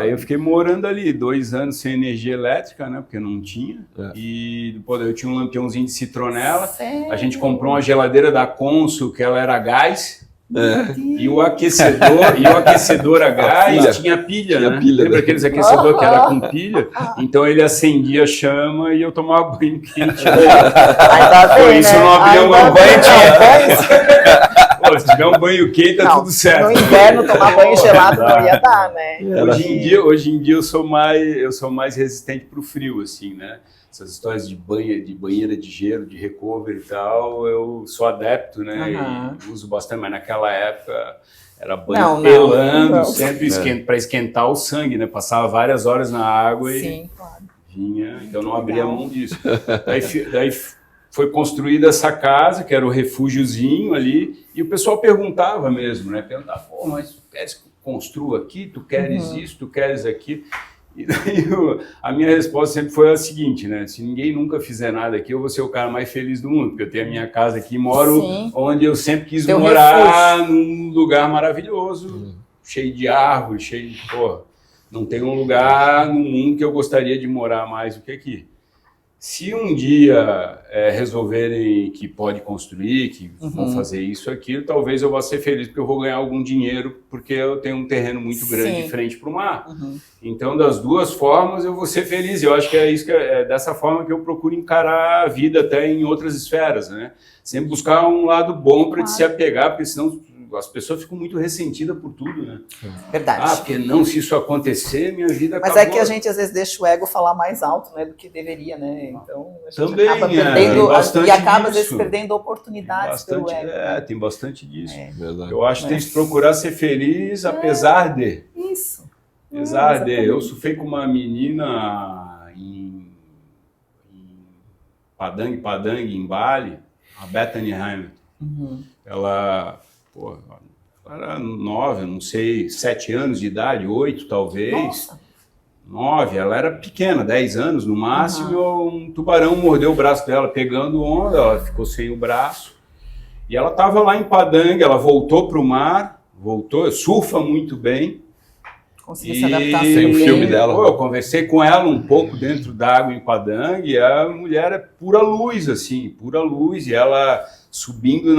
Aí eu fiquei morando ali 2 anos sem energia elétrica, né? Porque não tinha. E depois eu tinha um lampiãozinho de citronela. Sério? A gente comprou uma geladeira da Consul, que ela era gás. E o aquecedor a gás tinha pilha, né? Lembra aqueles aquecedores que era com pilha? Então ele acendia a chama e eu tomava banho quente. Por isso eu não abria uma banho, se tiver um banho quente, tá tudo certo. No inverno, tomar banho gelado não ia dar, né? Hoje em dia eu sou mais resistente pro frio, assim, né? Essas histórias de banheira de gelo, de recover e tal, eu sou adepto, né? E uso bastante, mas naquela época era banho pelando, sempre para esquentar o sangue, né? Passava várias horas na água e vinha, então não abria mão disso. Daí foi construída essa casa, que era o refúgiozinho ali, e o pessoal perguntava mesmo, né? Perguntava, mas tu queres que eu construa aqui? Tu queres isso? Tu queres aquilo? E daí a minha resposta sempre foi a seguinte, né? Se ninguém nunca fizer nada aqui, eu vou ser o cara mais feliz do mundo, porque eu tenho a minha casa aqui e moro onde eu sempre quis morar, num lugar maravilhoso, cheio de árvores, cheio de... Porra, não tem um lugar no mundo que eu gostaria de morar mais do que aqui. Se um dia resolverem que pode construir, que vão fazer isso e aquilo, talvez eu vá ser feliz porque eu vou ganhar algum dinheiro, porque eu tenho um terreno muito grande de frente para o mar. Então, das duas formas, eu vou ser feliz. Eu acho que é isso dessa forma que eu procuro encarar a vida até em outras esferas, né? Sempre buscar um lado bom para se apegar, porque senão as pessoas ficam muito ressentidas por tudo, né? Verdade. Ah, porque não, se isso acontecer, minha vida acabou. Mas é que a gente às vezes deixa o ego falar mais alto, né, do que deveria, né? Então a gente também acaba perdendo, bastante e acaba às disso. vezes perdendo oportunidades pelo ego. Tem bastante disso. Verdade. Eu acho que tem que procurar ser feliz apesar de. Isso. Apesar de. Eu surfei com uma menina em Padang, em Bali, a Bethany Hamilton. Ela era 9, não sei, 7 anos de idade, 8 talvez. Nossa. 9, ela era pequena, 10 anos no máximo, e um tubarão mordeu o braço dela pegando onda, ela ficou sem o braço. E ela estava lá em Padang, ela voltou para o mar, surfa muito bem. Conseguiu se adaptar. Tem um filme dela. Eu conversei com ela um pouco dentro d'água em Padang, e a mulher é pura luz, assim, pura luz, e ela subindo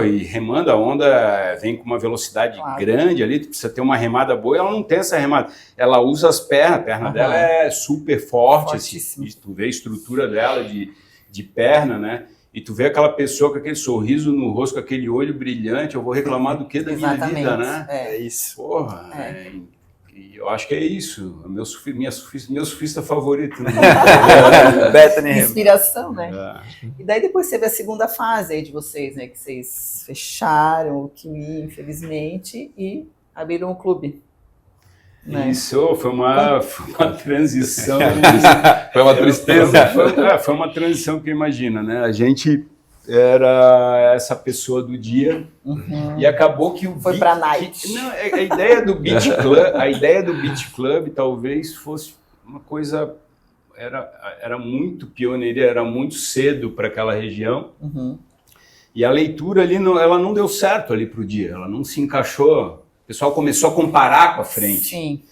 e remando, a onda vem com uma velocidade grande ali, tu precisa ter uma remada boa, e ela não tem essa remada. Ela usa as pernas, a perna dela é super forte, assim, tu vê a estrutura dela de perna, né? E tu vê aquela pessoa com aquele sorriso no rosto, com aquele olho brilhante, eu vou reclamar do que da minha vida, né? É isso. Porra, e eu acho que é isso, meu surfista favorito. Né? Inspiração, né? E daí depois teve a segunda fase aí de vocês, né? Que vocês fecharam o Kiwi, infelizmente, e abriram o clube. Né? Isso, foi uma transição. Foi uma tristeza. Foi uma transição que imagina, né? A gente era essa pessoa do dia e acabou que foi para night. A ideia do Beach Club talvez fosse uma coisa era muito pioneira, era muito cedo para aquela região. E a leitura ali ela não deu certo ali para o dia, ela não se encaixou. O pessoal começou a comparar com a frente. Sim.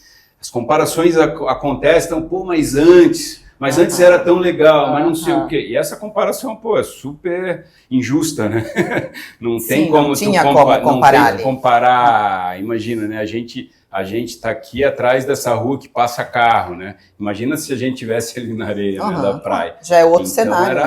As comparações acontecem, mas antes era tão legal, mas não sei o quê. E essa comparação, é super injusta, né? Não tem como comparar. Imagina, né? A gente está aqui atrás dessa rua que passa carro, né? Imagina se a gente estivesse ali na areia, né, da praia. Já é outro cenário.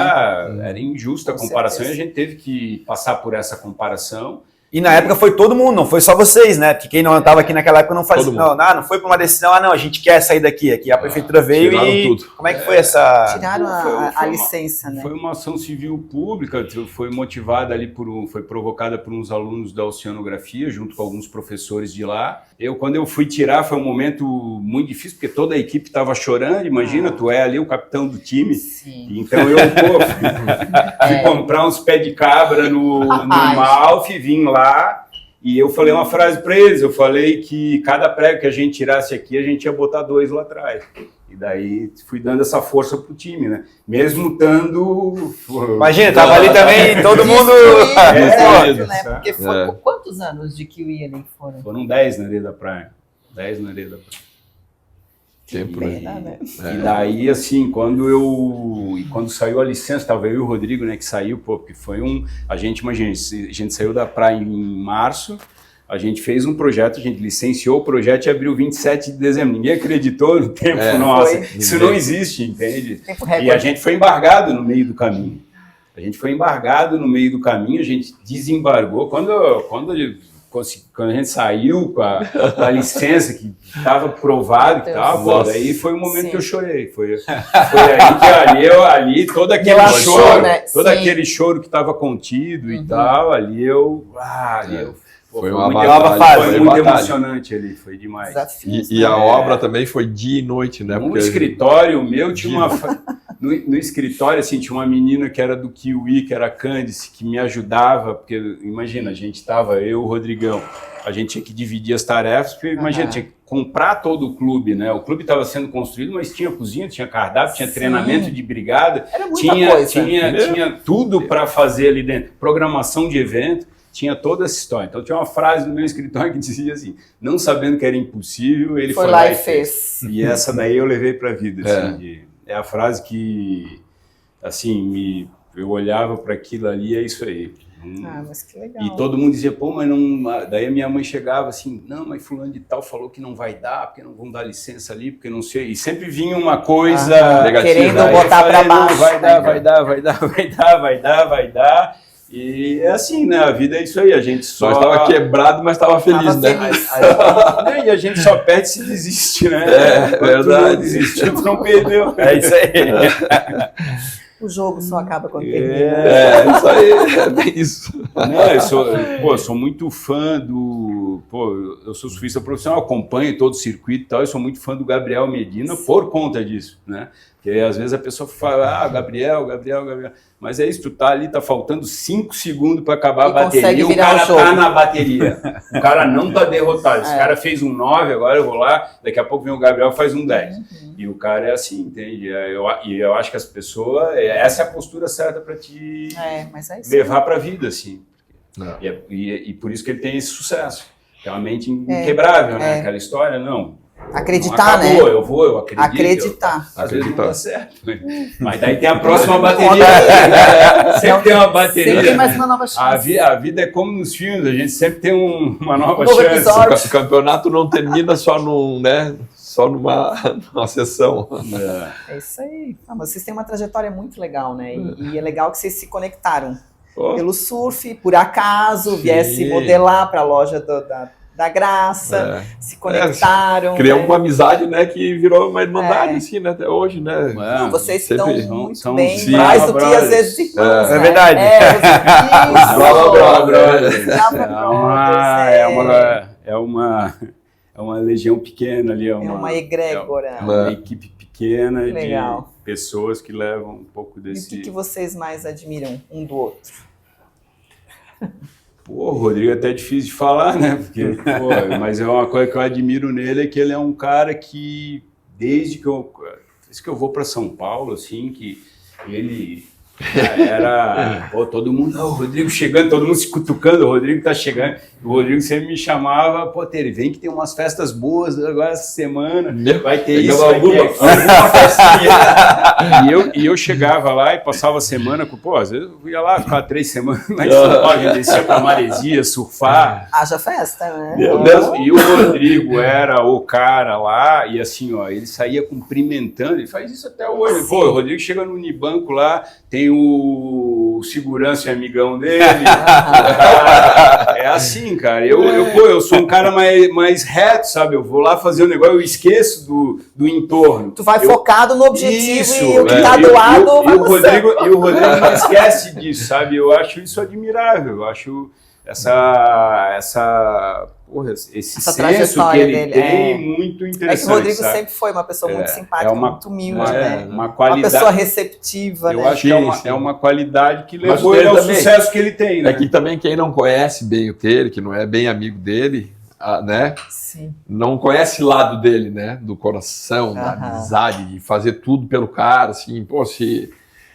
Era injusta a comparação, e a gente teve que passar por essa comparação. E na época foi todo mundo, não foi só vocês, né? Porque quem não estava aqui naquela época não fazia. Não foi para uma decisão, a gente quer sair daqui. Aqui a prefeitura veio e tudo. Como é que foi essa... Tiraram a licença, né? Foi uma ação civil pública, foi motivada ali foi provocada por uns alunos da oceanografia, junto com alguns professores de lá. Quando eu fui tirar, foi um momento muito difícil, porque toda a equipe estava chorando. Imagina, tu é ali o capitão do time. Sim. Então eu fui comprar uns pés de cabra no Malf, vim lá. E eu falei uma frase para eles, eu falei que cada prego que a gente tirasse aqui, a gente ia botar 2 lá atrás. E daí fui dando essa força pro time, né? Mesmo estando... Imagina, tava ali também, todo mundo... né? Porque foi quantos anos de Kiwi ali foram? Foram 10 na areia da praia. 10 na areia da praia. Tempo, né? E daí, assim, quando saiu a licença, tava eu e o Rodrigo, né, que saiu, porque foi a gente saiu da praia em março, a gente fez um projeto, a gente licenciou o projeto e abriu 27 de dezembro. Ninguém acreditou no tempo, isso não existe, entende? E a gente foi embargado no meio do caminho. A gente desembargou. Quando a gente saiu com a licença que estava provado e tal, daí foi o momento que eu chorei. Foi aí que ali todo aquele choro, né? aquele choro que estava contido e tal, foi uma nova fase, foi muito emocionante ali, foi demais. E a obra também foi dia e noite, né? No escritório meu tinha no escritório, assim, tinha uma menina que era do Kiwi, que era a Candice, que me ajudava, porque, imagina, a gente estava, eu, o Rodrigão, a gente tinha que dividir as tarefas, porque imagina, tinha que comprar todo o clube, né? O clube estava sendo construído, mas tinha cozinha, tinha cardápio, tinha treinamento de brigada, Era muita coisa. tinha tudo para fazer ali dentro, programação de evento, tinha toda essa história. Então tinha uma frase no meu escritório que dizia assim, não sabendo que era impossível, ele foi lá e fez. E essa daí eu levei para a vida. Assim, é a frase que, assim, eu olhava para aquilo ali, é isso aí. Mas que legal. E todo mundo dizia, pô, mas não... Daí a minha mãe chegava assim, não, mas fulano de tal falou que não vai dar, porque não vão dar licença ali, porque não sei... E sempre vinha uma coisa negativa. Querendo botar para baixo. Vai dar. E é assim, né? A vida é isso aí, a gente só... Nós estava quebrado, mas estava feliz, né? E a gente só perde se desiste, né? É verdade. Desistiu, não perdeu. É isso aí. O jogo só acaba quando termina. Isso aí, é bem isso. Não, eu sou muito fã do... eu sou surfista profissional, acompanho todo o circuito e tal, eu sou muito fã do Gabriel Medina por conta disso, né? Porque às vezes a pessoa fala, Gabriel. Mas é isso, tu tá ali, tá faltando 5 segundos para acabar a bateria, o cara tá na bateria. O cara não tá derrotado. Esse cara fez um 9, agora eu vou lá, daqui a pouco vem o Gabriel faz um 10. E o cara é assim, entende? E eu acho que as pessoas, essa é a postura certa para te levar para a vida, assim. E por isso que ele tem esse sucesso. É uma mente inquebrável, né? Aquela história, não. Acreditar, não acabou, né? Eu acredito. Acreditar. Às vezes não dá certo. Mas daí tem a próxima bateria. Sempre tem uma bateria. Sempre tem mais uma nova chance. A vida é como nos filmes, a gente sempre tem uma nova chance. Episódio. O campeonato não termina só numa sessão. É isso aí. Vocês têm uma trajetória muito legal, né? E é legal que vocês se conectaram pelo surf, por acaso, viesse modelar para a loja da Graça, se conectaram. Criamos uma amizade, né, que virou uma irmandade, assim, né, até hoje, né? Não, vocês estão muito bem, sim, mais do que às vezes irmãos, É verdade. É uma legião pequena ali. É uma egrégora. É uma equipe pequena de pessoas que levam um pouco desse... E o que vocês mais admiram um do outro? O Rodrigo é até difícil de falar, né? Porque, mas é uma coisa que eu admiro nele, é que ele é um cara que, desde que eu vou para São Paulo, assim, que ele era todo mundo, o Rodrigo chegando, todo mundo se cutucando, o Rodrigo tá chegando, o Rodrigo sempre me chamava, Tere, vem que tem umas festas boas agora essa semana, vai ter isso, vai ter alguma festinha. E eu chegava lá e passava a semana, às vezes eu ia lá ficar 3 semanas, mas a gente descia pra Maresia, surfar. Haja festa, né? E o Rodrigo era o cara lá, e assim, ele saía cumprimentando, ele faz isso até hoje. O Rodrigo chega no Unibanco lá, tem o segurança e amigão dele. É assim, cara. Eu sou um cara mais reto, sabe? Eu vou lá fazer o negócio, eu esqueço do entorno. Tu vai focado no objetivo e o que tá do lado vai e o Rodrigo não esquece disso, sabe? Eu acho isso admirável. Eu acho esse senso que ele tem muito interessante. É que o Rodrigo sempre foi uma pessoa muito simpática, muito humilde, né? Uma qualidade, uma pessoa receptiva. Eu acho que é uma qualidade que levou ele ao sucesso que ele tem, né? Aqui também quem não conhece bem o Tere, que não é bem amigo dele, né? Sim. Não conhece o lado dele, né? Do coração, da amizade, de fazer tudo pelo cara, assim,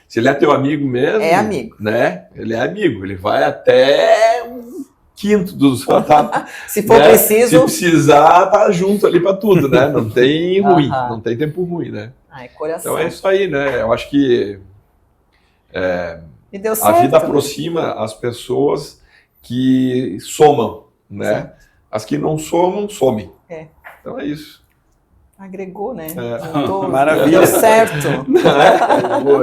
se ele é teu amigo mesmo... É amigo. Né? Ele é amigo, ele vai até um quinto dos... Se for preciso... Se precisar, tá junto ali pra tudo, né? Não tem ruim, não tem tempo ruim, né? Coração. Então é isso aí, né? Eu acho que e deu certo, a vida aproxima as pessoas que somam, né? Certo. As que não somam, somem. Então é isso. Agregou, né? Juntou, maravilha. Deu certo.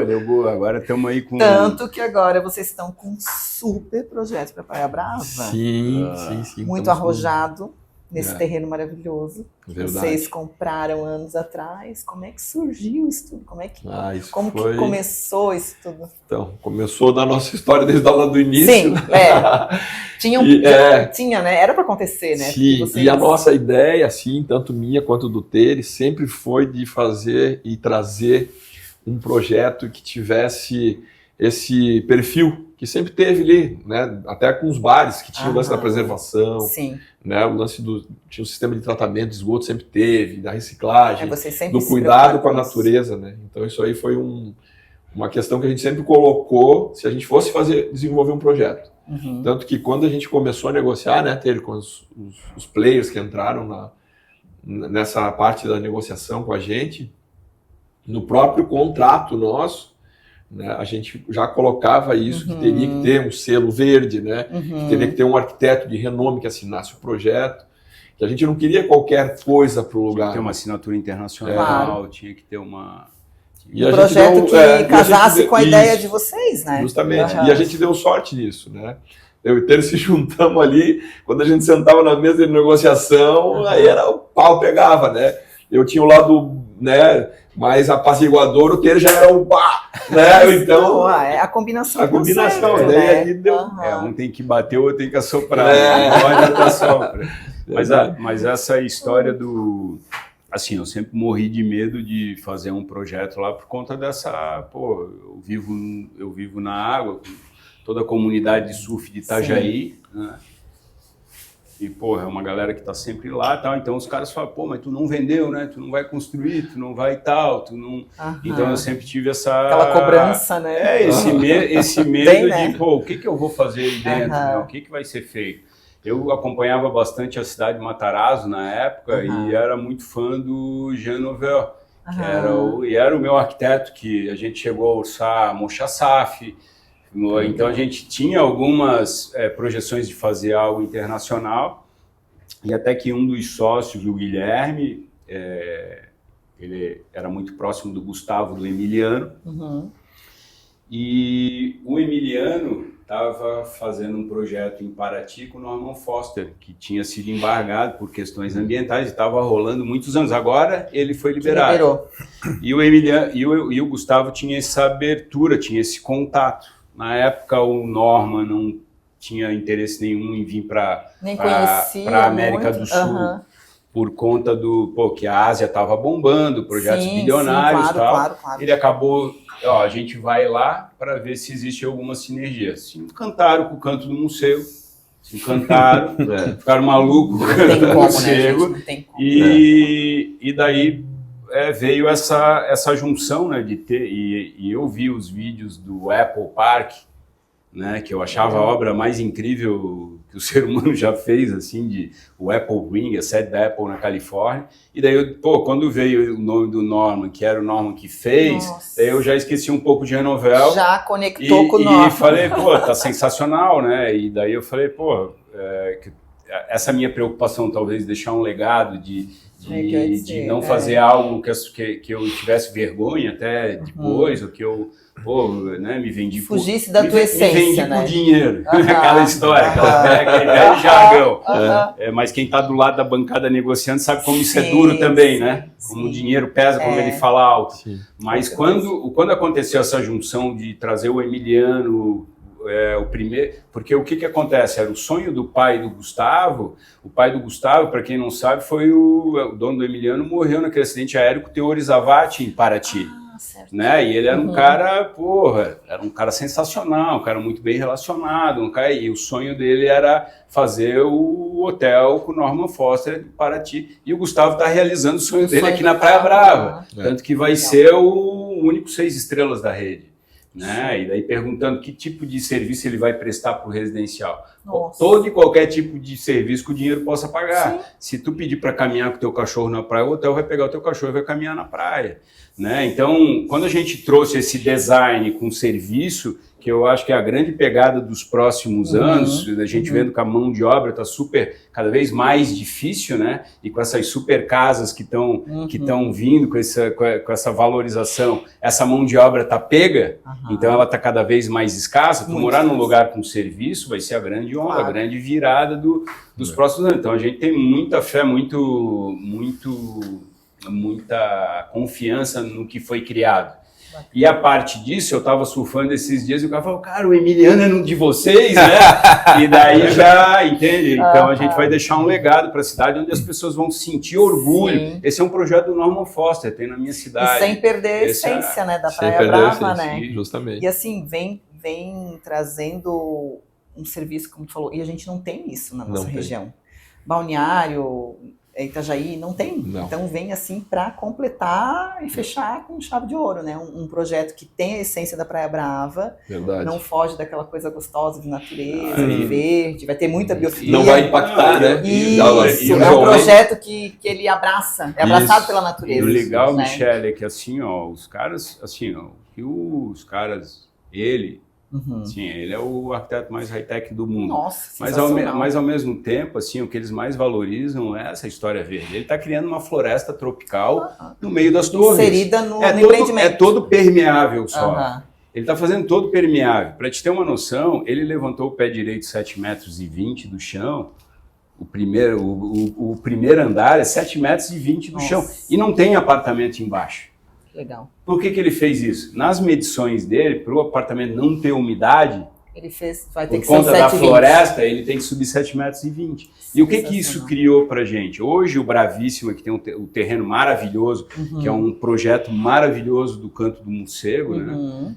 Deu boa. Agora estamos aí com... Tanto que agora vocês estão com um super projeto para Praia Brava. Sim. Muito arrojado nesse terreno maravilhoso. Verdade. Vocês compraram anos atrás. Como é que surgiu isso tudo? Como que começou isso tudo? Então, começou da nossa história desde lá do início. Sim, tinha, né? Era para acontecer, né? Sim, e a nossa ideia, assim, tanto minha quanto do Tere, sempre foi de fazer e trazer um projeto que tivesse esse perfil que sempre teve ali, né? Até com os bares que tinha o lance da preservação, Sim. né? O lance tinha um sistema de tratamento de esgoto, sempre teve, da reciclagem, Sempre do cuidado com a natureza, né? Então isso aí foi uma questão que a gente sempre colocou se a gente fosse desenvolver um projeto. Tanto que quando a gente começou a negociar, né, com os players que entraram nessa parte da negociação com a gente, no próprio contrato nosso, né, a gente já colocava isso, que teria que ter um selo verde, né, que teria que ter um arquiteto de renome que assinasse o projeto, que a gente não queria qualquer coisa para o lugar. Tinha que ter uma assinatura internacional, tinha que ter uma... E um projeto que casasse com a ideia de vocês, né? Justamente, e a gente deu sorte nisso, né? Eu e o Ter se juntamos ali, quando a gente sentava na mesa de negociação, aí o pau pegava, né? Eu tinha o lado, né, mais apaziguador, o Ter já era o pá, né? Então... a combinação. A combinação, certo, daí né? ali deu... um tem que bater, o outro tem que assoprar. Não pode dar sopra. Mas essa história do... Assim, eu sempre morri de medo de fazer um projeto lá por conta dessa... Pô, eu vivo na água, toda a comunidade de surf de Itajaí, né? E, pô, é uma galera que tá sempre lá e tal. Então, os caras falam, pô, mas tu não vendeu, né? Tu não vai construir, tu não vai tal, tu não... Então, eu sempre tive aquela cobrança, né? Esse medo Bem, de, né? pô, o que eu vou fazer aí dentro, né? O que vai ser feito? Eu acompanhava bastante a cidade de Matarazzo na época e era muito fã do Jean Nouvel, que era o meu arquiteto, que a gente chegou a orçar a Moshe Asaf. Então a gente tinha algumas projeções de fazer algo internacional, e até que um dos sócios, o Guilherme, ele era muito próximo do Gustavo, do Emiliano, e o Emiliano estava fazendo um projeto em Paraty com o Norman Foster, que tinha sido embargado por questões ambientais e estava rolando muitos anos. Agora ele foi liberado. E o Emiliano e o Gustavo tinham essa abertura, tinha esse contato. Na época o Norman não tinha interesse nenhum em vir para a América do Sul, por conta que a Ásia estava bombando, projetos bilionários e tal. Claro. Ele acabou... a gente vai lá para ver se existe alguma sinergia. Se encantaram com o canto do museu, se encantaram, ficaram malucos com o canto do museu, né, e daí veio essa junção, né, de ter, e eu vi os vídeos do Apple Park, né, que eu achava a obra mais incrível que o ser humano já fez, assim, o Apple Ring, a sede da Apple na Califórnia. E daí, quando veio o nome do Norman, que era o Norman que fez, daí eu já esqueci um pouco de Renovel. Já conectou com o Norman. E falei, tá sensacional, né? E daí eu falei, essa minha preocupação, talvez, de deixar um legado de não fazer algo que eu tivesse vergonha até depois, ou que eu me vendi fugisse da tua essência, me vendi né? por dinheiro. Aquela história, aquele velho jargão. Mas quem está do lado da bancada negociando sabe como isso é duro também, né? Como o dinheiro pesa, como ele fala alto. Sim. Mas quando aconteceu essa junção de trazer o Emiliano, o primeiro, porque o que acontece? Era o sonho do pai do Gustavo. O pai do Gustavo, para quem não sabe, foi o dono do Emiliano, morreu naquele acidente aéreo com o Teori Zavati em Paraty. Certo. Né? E ele era um cara, era um cara sensacional, um cara muito bem relacionado, e o sonho dele era fazer o hotel com o Norman Foster de Paraty, e o Gustavo está realizando o sonho dele aqui na Praia Brava, tanto que vai ser o único 6 estrelas da rede. Né? E daí perguntando que tipo de serviço ele vai prestar para o residencial. Todo e qualquer tipo de serviço que o dinheiro possa pagar. Sim. Se tu pedir para caminhar com o teu cachorro na praia, o hotel vai pegar o teu cachorro e vai caminhar na praia. Né? Então, quando a gente trouxe esse design com serviço, que eu acho que é a grande pegada dos próximos anos, a gente vendo que a mão de obra está cada vez mais difícil, né? E com essas super casas que estão vindo com essa valorização, essa mão de obra está pega, então ela está cada vez mais escassa. Tu morar num lugar com serviço vai ser a grande onda, a grande virada dos próximos anos. Então a gente tem muita fé, muita confiança no que foi criado. E a parte disso, eu estava surfando esses dias e o cara falou, cara, o Emiliano é um de vocês, né? E daí já, entende? Então a gente vai deixar um legado para a cidade onde as pessoas vão sentir orgulho. Sim. Esse é um projeto do Norman Foster, tem na minha cidade. E sem perder a essência, né, da Praia Brava, né? Justamente. E assim, vem trazendo um serviço, como tu falou, e a gente não tem isso na nossa região. Balneário, Itajaí, não tem. Não. Então vem assim para completar e fechar com chave de ouro, né? Um projeto que tem a essência da Praia Brava, Verdade. não foge daquela coisa gostosa de natureza, de verde, vai ter muita biofilia. Não vai impactar, né? Isso, é um projeto que ele abraça, é abraçado pela natureza. E o legal, né? Michele, é que assim, ó, os caras, assim, ó, que os caras, ele é o arquiteto mais high-tech do mundo. Nossa, mas ao mesmo tempo, assim, o que eles mais valorizam é essa história verde. Ele está criando uma floresta tropical no meio das torres. Inserida no empreendimento. É todo permeável só. Ele está fazendo todo permeável. Para te ter uma noção, ele levantou o pé direito 7,20 metros do chão. O primeiro andar é 7,20 metros do chão. E não tem apartamento embaixo. Legal. Por que ele fez isso? Nas medições dele, para o apartamento não ter umidade, vai ter por conta da floresta, ele tem que subir 7,20 metros. E o que isso criou para a gente? Hoje o Bravíssima, que tem o terreno maravilhoso, que é um projeto maravilhoso do Canto do Morcego, né?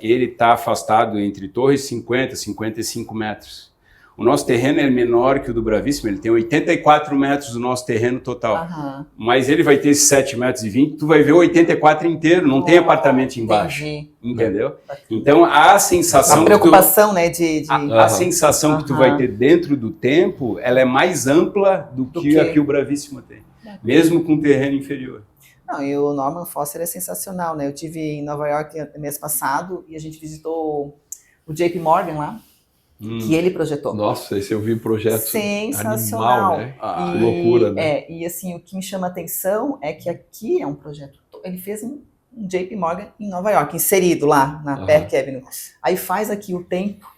Ele está afastado entre torres 50 e 55 metros. O nosso terreno é menor que o do Bravíssimo, ele tem 84 metros do nosso terreno total. Mas ele vai ter esses 7,20 metros, tu vai ver o 84 inteiro, não tem apartamento embaixo. Entendi. Entendeu? Então a sensação... A preocupação, né? A sensação que tu vai ter dentro do tempo, ela é mais ampla do que a que o Bravíssimo tem. Mesmo com terreno inferior. Não, e o Norman Foster é sensacional, né? Eu estive em Nova York mês passado e a gente visitou o JP Morgan lá. Que ele projetou. Nossa, esse eu vi o projeto sensacional, animal, né? Que loucura, né? E assim, o que me chama a atenção é que aqui é um projeto, ele fez um JP Morgan em Nova York, inserido lá na Park Avenue. Aí faz aqui o tempo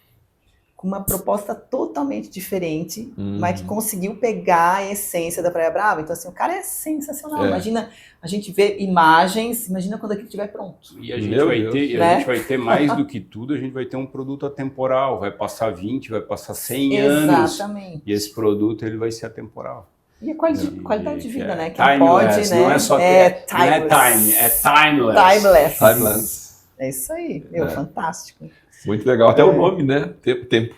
com uma proposta totalmente diferente, mas que conseguiu pegar a essência da Praia Brava. Então assim, o cara é sensacional. Imagina, a gente vê imagens, imagina quando aquilo estiver pronto. E a gente vai ter mais do que tudo, a gente vai ter um produto atemporal, vai passar 20, vai passar 100 anos. Exatamente. E esse produto ele vai ser atemporal. E a qualidade de vida, né? Quem pode, né? Não é só timeless. É isso aí, fantástico. Muito legal, até o nome, né? Tempo.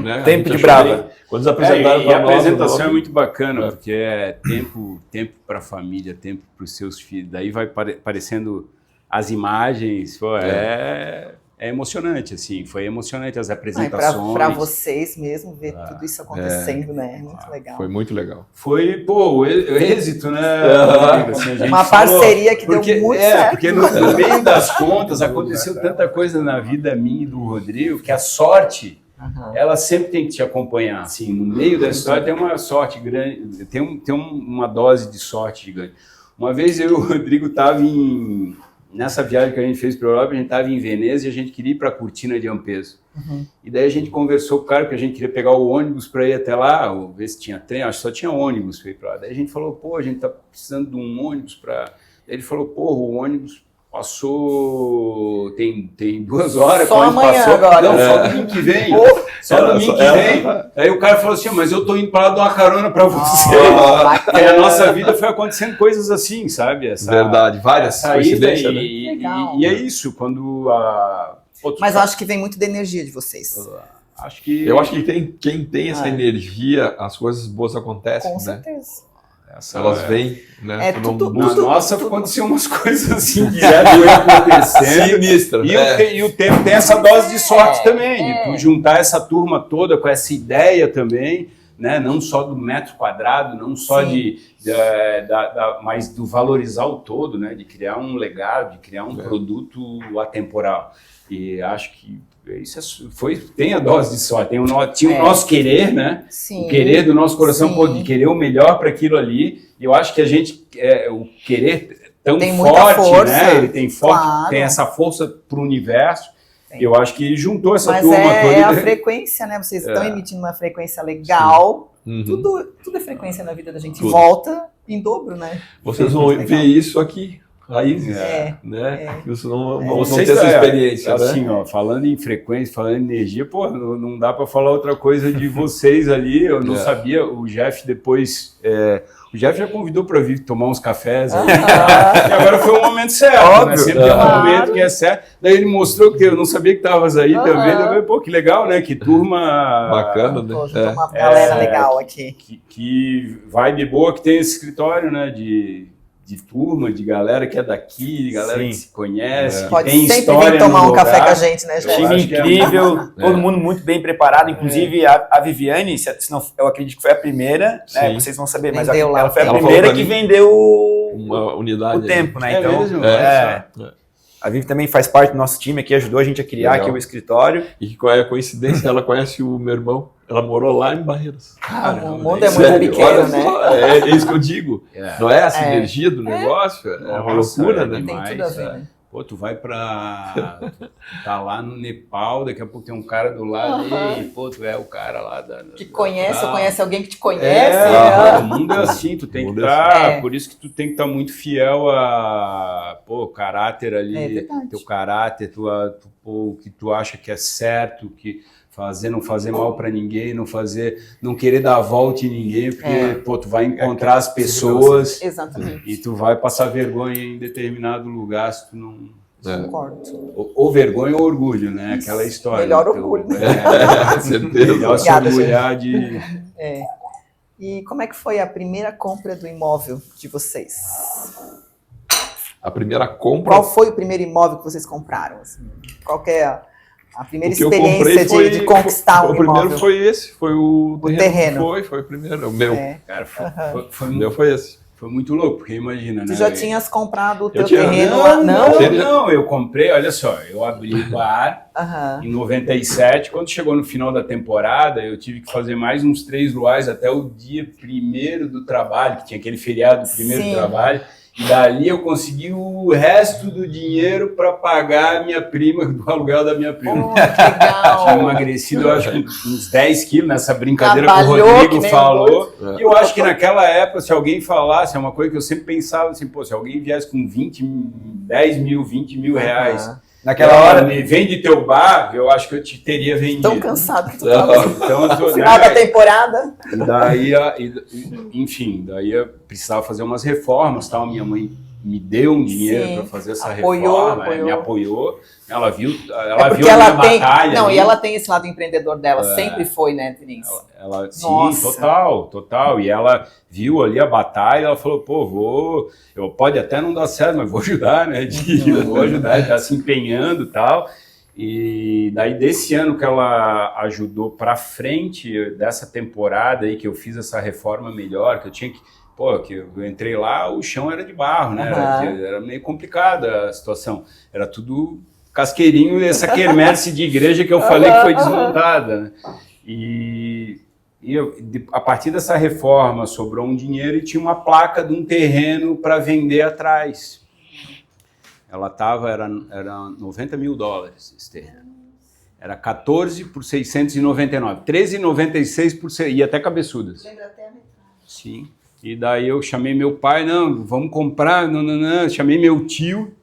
Né? Tempo de Brava. Quando eles apresentaram para nós, a apresentação é muito bacana, porque é tempo para a família, tempo para os seus filhos. Daí vai aparecendo as imagens, é emocionante, assim. Foi emocionante as apresentações. Para vocês mesmo ver tudo isso acontecendo, né? Muito legal. Foi muito legal. Foi, o êxito, né? Assim, uma parceria que deu muito certo. Porque no meio das contas aconteceu tanta coisa na vida minha e do Rodrigo que a sorte, ela sempre tem que te acompanhar. Assim, no meio da história tem uma sorte grande, tem uma dose de sorte gigante. Uma vez eu e o Rodrigo estavam nessa viagem que a gente fez para a Europa, a gente estava em Veneza e a gente queria ir para a Cortina de Ampezzo. E daí a gente conversou com o cara que a gente queria pegar o ônibus para ir até lá, ou ver se tinha trem, acho que só tinha ônibus para ir para lá. Daí a gente falou, a gente está precisando de um ônibus para... Daí ele falou, o ônibus passou, tem 2 horas. Só amanhã passou, agora. Não, só domingo que vem. Só domingo que vem. Aí o cara falou assim, mas eu tô indo para lá dar uma carona para você. E a nossa vida foi acontecendo coisas assim, sabe? Verdade, várias coincidências, né? E é isso, quando Mas eu acho que vem muito da energia de vocês. Eu acho que quem tem essa energia, as coisas boas acontecem, Com né? certeza. Elas vêm, né? Na nossa aconteceu umas coisas assim que já veio acontecendo. Sinistra. E o tempo tem essa dose de sorte também, de tu juntar essa turma toda com essa ideia também, né? Não só do metro quadrado, não só mas do valorizar o todo, né? De criar um legado, de criar um produto atemporal. E acho que isso tem a dose de sorte, tinha o nosso querer, né? Sim, o querer do nosso coração, de querer o melhor para aquilo ali. E eu acho que a gente, o querer tão tem forte, força, né? Ele tem tem essa força para o universo. Tem. Eu acho que juntou essa Mas turma toda. É a frequência, né? Vocês estão emitindo uma frequência legal. Tudo é frequência na vida da gente. Volta em dobro, né? Vocês vão ver isso aqui. raízes, É. né? Isso não Vocês tem essa experiência, assim, né? ó, falando em frequência, falando em energia, pô, não dá para falar outra coisa de vocês ali. Eu não sabia. O Jeff depois, o Jeff já convidou para vir tomar uns cafés. Aí. E agora foi o momento certo, Óbvio. né? Sempre tem um momento que é certo. Daí ele mostrou que eu não sabia que estavas aí também. Daí eu falei, pô, que legal, né? Que turma Bacana, né? Pô, juntou uma galera legal aqui. que vibe boa que tem esse escritório, né? De turma, de galera que é daqui, de galera que se conhece, que Pode tem sempre história vir tomar no um café lugar. com a gente, né, Jeff? Time acho que é incrível, todo mundo muito bem preparado, inclusive a Viviane, se não, eu acredito que foi a primeira, né, vocês vão saber, mas Vendeu lá ela foi a Ela primeira falou pra que mim vendeu uma unidade. o tempo, né? É Então, mesmo? a Vivi também faz parte do nosso time aqui, ajudou a gente a criar Legal. aqui o escritório. E qual é a coincidência? Ela conhece o meu irmão. Ela morou lá em Barreiras. O mundo é muito Sério, pequeno, olha né? só, é isso que eu digo. Não é a sinergia do negócio? É uma Nossa, loucura, é né? Tem demais, tudo a ver, né? Pô, tu vai tá lá no Nepal, daqui a pouco tem um cara do lado e, pô, tu é o cara lá Que conhece, ou Ah. conhece alguém que te conhece. O mundo é assim, tu tem que mundo é estar, assim. por isso que tu tem que estar muito fiel a, pô, caráter ali, É verdade. teu caráter, o que tu acha que é certo, que não fazer mal pra ninguém, não querer dar a volta em ninguém, porque, pô, tu vai encontrar as pessoas Exatamente. e tu vai passar vergonha em determinado lugar se tu não... Concordo. Ou vergonha ou orgulho, né? Aquela história. Melhor Então, orgulho, né? Certeza. Melhor se Obrigada, orgulhar de... E como é que foi a primeira compra do imóvel de vocês? A primeira compra. Qual foi o primeiro imóvel que vocês compraram? Assim? Qual que é a primeira O que eu experiência comprei de conquistar um o primeiro imóvel? foi esse, foi o terreno. Foi o primeiro, o meu. Cara, O meu foi esse. foi muito louco, porque imagina, Tu né? já tinhas comprado o teu tinha- terreno lá? Não, eu comprei, olha só, eu abri o bar Aham. em 97, quando chegou no final da temporada, eu tive que fazer mais uns 3 luais até o dia 1º do trabalho, que tinha aquele feriado do primeiro Sim. do trabalho, e dali eu consegui o resto do dinheiro para pagar a minha prima, do aluguel da minha prima. Oh, que legal. Tinha emagrecido, eu acho, uns 10 quilos nessa brincadeira que o Trabalhou que Rodrigo nem falou. doido. E eu acho que naquela época, se alguém falasse, é uma coisa que eu sempre pensava assim, pô, se alguém viesse com 10 mil, 20 mil reais, Naquela hora, me vende teu bar, eu acho que eu te teria vendido. Tão cansado que tu tava Então, eu tô, final da temporada. daí, enfim, daí eu precisava fazer umas reformas, tal. Minha mãe me deu um dinheiro Sim. para fazer essa Apoiou, reforma, me apoiou. Ela viu, É porque viu a minha ela tem. batalha. Não, ali. e ela tem esse lado empreendedor dela, sempre foi, né, Denise? Sim, Nossa. total. E ela viu ali a batalha, ela falou, pô, pode até não dar certo, mas vou ajudar, né? Vou ajudar, tá se empenhando e tal. E daí desse ano que ela ajudou para frente dessa temporada aí que eu fiz essa reforma melhor, que eu tinha que, que eu entrei lá, o chão era de barro, né? Era meio complicada a situação. Era tudo casqueirinho, essa quermesse de igreja que eu falei que foi desmontada, né? E a partir dessa reforma sobrou um dinheiro e tinha uma placa de um terreno para vender atrás. Ela era $90 mil esse terreno. Era 14 por 699, 13,96 por e até cabeçudas. Lembra até a metade. Sim. E daí eu chamei meu pai, não, vamos comprar, não. Chamei meu tio.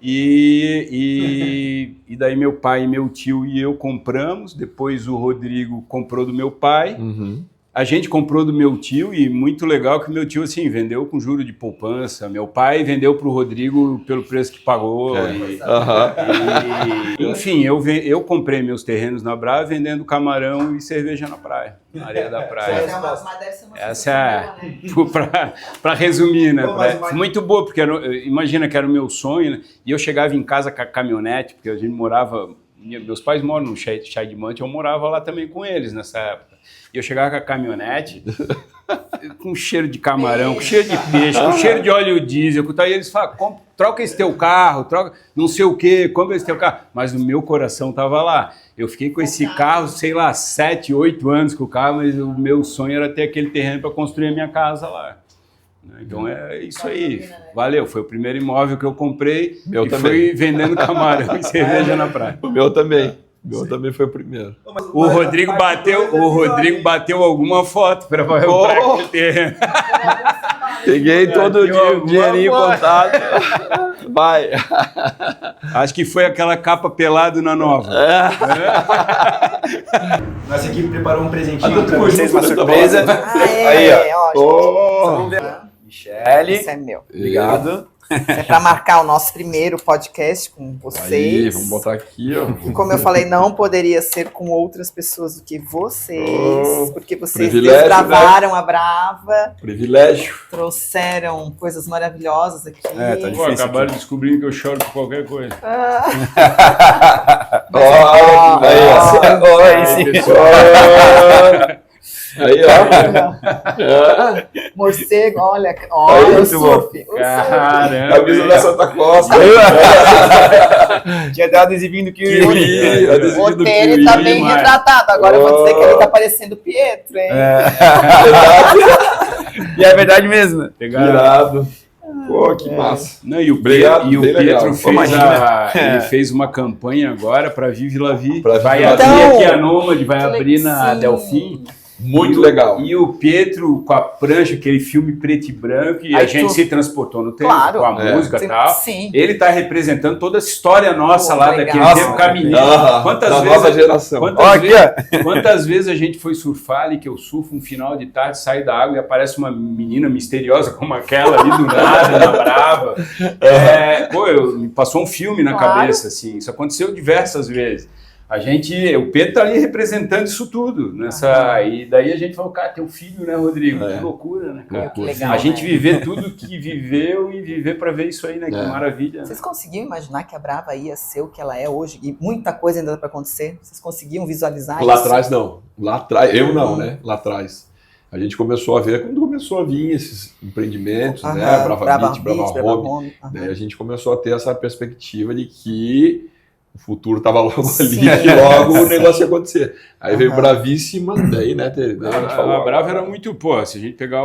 E daí meu pai, meu tio e eu compramos. Depois o Rodrigo comprou do meu pai. Uhum. A gente comprou do meu tio e muito legal que meu tio assim vendeu com juro de poupança. Meu pai vendeu para o Rodrigo pelo preço que pagou. Enfim, eu comprei meus terrenos na Brava vendendo camarão e cerveja na praia, na areia da praia. Mas deve ser uma Essa é, para resumir, né? Muito boa, porque imagina que era o meu sonho, né? E eu chegava em casa com a caminhonete, porque a gente morava... Meus pais moram no Chai de Mante, eu morava lá também com eles nessa época. E eu chegava com a caminhonete, com cheiro de camarão, com cheiro de peixe, com cheiro de óleo diesel. E eles falam, troca esse teu carro, troca não sei o quê, compra esse teu carro. Mas o meu coração estava lá. Eu fiquei com esse carro, sei lá, 7, 8 anos com o carro, mas o meu sonho era ter aquele terreno para construir a minha casa lá. Então é isso aí. Valeu, foi o primeiro imóvel que eu comprei Meu e também. fui vendendo camarão e cerveja na praia. O meu também. O meu também foi o primeiro. O Rodrigo bateu alguma foto para aquele terreno. Peguei todo o dinheirinho contado. Vai. Acho que foi aquela capa pelado na nova. Nossa equipe preparou um presentinho Ah, pra tu vocês, uma gostou? surpresa. Aí, ó. Oh. Michele, Esse é meu. obrigado. É para marcar o nosso primeiro podcast com vocês. Aí, vamos botar aqui, ó. E como eu falei, não poderia ser com outras pessoas do que vocês, porque vocês privilégio, desbravaram a Brava, Privilégio. trouxeram coisas maravilhosas aqui. Tá Pô, difícil acabaram aqui. descobrindo que eu choro por qualquer coisa. Oi, sim. Aí, ó. Morcego, olha Aí, o muito bom. surf. O Caramba. Camisa da Santa Costa. Tinha dado exibindo que Kiwi, surf. adesivo O do Tere Kiwi, tá bem mas- retratado. Agora eu vou dizer que ele tá parecendo o Pietro, hein? E é verdade mesmo. Pegaram. Irado. Pô, que massa. Não, e o, Obrigado, e o bem legal. Pietro fez, Imagina. ele fez uma campanha agora para Vive La Vie. Pra Vai Vive La abrir Vie. aqui a Nômade, vai abrir na Sim. Delfim. Muito legal. E o Pietro com a prancha, aquele filme preto e branco, e Aí a gente tu- se transportou no tempo Claro. com a música e Sim, tal. sim. Ele tá representando toda essa história nossa Pô, lá legal. daquele Nossa, tempo caminhando. Da Quantas nova vezes, geração. quantas, Ó, aqui, vezes, quantas vezes a gente foi surfar ali, que eu surfo um final de tarde, saio da água e aparece uma menina misteriosa como aquela ali do nada, na Brava. Me passou um filme na Claro. cabeça, assim. Isso aconteceu diversas vezes. O Pedro tá ali representando isso tudo. E daí a gente falou, cara, teu filho, né, Rodrigo? É. Que loucura, né, cara? Que legal, A gente né? viver tudo que viveu e viver para ver isso aí, né? Que maravilha. Vocês conseguiam imaginar que a Brava ia ser o que ela é hoje? E muita coisa ainda dá pra acontecer? Vocês conseguiam visualizar Lá isso? atrás, não. Lá atrás, eu não, né? Lá atrás. A gente começou a ver quando começou a vir esses empreendimentos, né? Aham, Brava Beach, Brava Home. aham. Daí a gente começou a ter essa perspectiva de que o futuro estava logo ali, Sim. que logo o negócio ia acontecer. Aí veio Aham. Bravíssima, daí, né? Daí a gente falou, A Brava era muito, se a gente pegar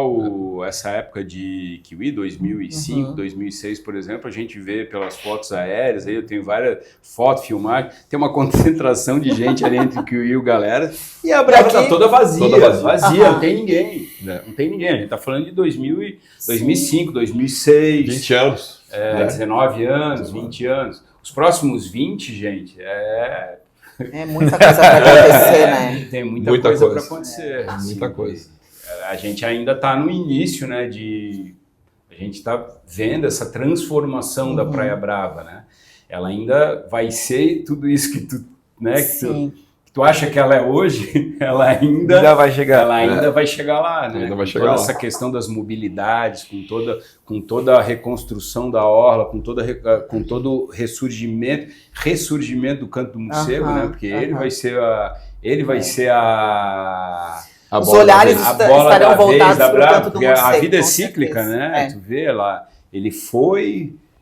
essa época de Kiwi, 2005, 2006, por exemplo, a gente vê pelas fotos aéreas, aí eu tenho várias fotos, filmagens, tem uma concentração de gente ali entre o Kiwi e o galera, e a Brava tá toda vazia, Aham. não tem ninguém, É. não tem ninguém, a gente tá falando de 2005, 2006, 20 anos. 19 anos, 20 anos, os próximos 20, gente, É muita coisa pra acontecer, né? tem muita Muita coisa coisa. para acontecer. Muita coisa. A gente ainda está no início, né? A gente está vendo essa transformação da Praia Brava, né? Ela ainda vai ser tudo isso que tu, né? Sim. Que tu acha que ela é hoje, ela ainda vai chegar. ela ainda vai chegar lá, né? Ainda vai Com chegar toda lá. essa questão das mobilidades, com toda a reconstrução da orla, com todo o ressurgimento do Canto do Morcego, Aham, né? Porque ele aham. vai ser a Os olhares a estarão bola da voltados vez da pro Brava, Canto do porque Morcego, a vida é com cíclica, certeza. né? É. Tu vê lá, ele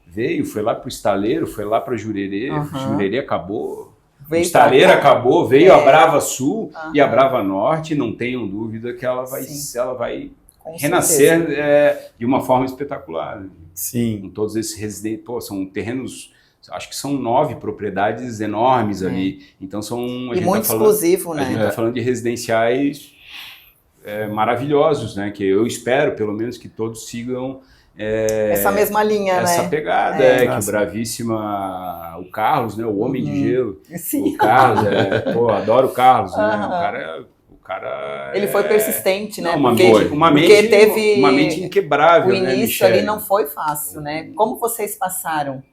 veio, foi lá pro Estaleiro, foi lá pra Jurerê, Aham. Jurerê acabou. O Veio Estaleiro pra cá. acabou, veio a É. Brava Sul Aham. e a Brava Norte, não tenham dúvida que ela vai Sim. Com renascer certeza. de uma forma espetacular. Né? Sim. Com todos esses residentes, são terrenos, acho que são 9 propriedades enormes ali. Então E muito tá falando, exclusivo, a gente né? está falando de residenciais maravilhosos, né? Que eu espero, pelo menos, que todos sigam Essa mesma linha, essa né? pegada, que o Bravíssima, o Carlos, né? O Homem de Gelo. Sim. O Carlos, adoro o Carlos, né? Aham. O cara Ele foi persistente, né? Não, uma porque mente teve uma mente inquebrável, o né, início ali Michele? não foi fácil, né? Como vocês passaram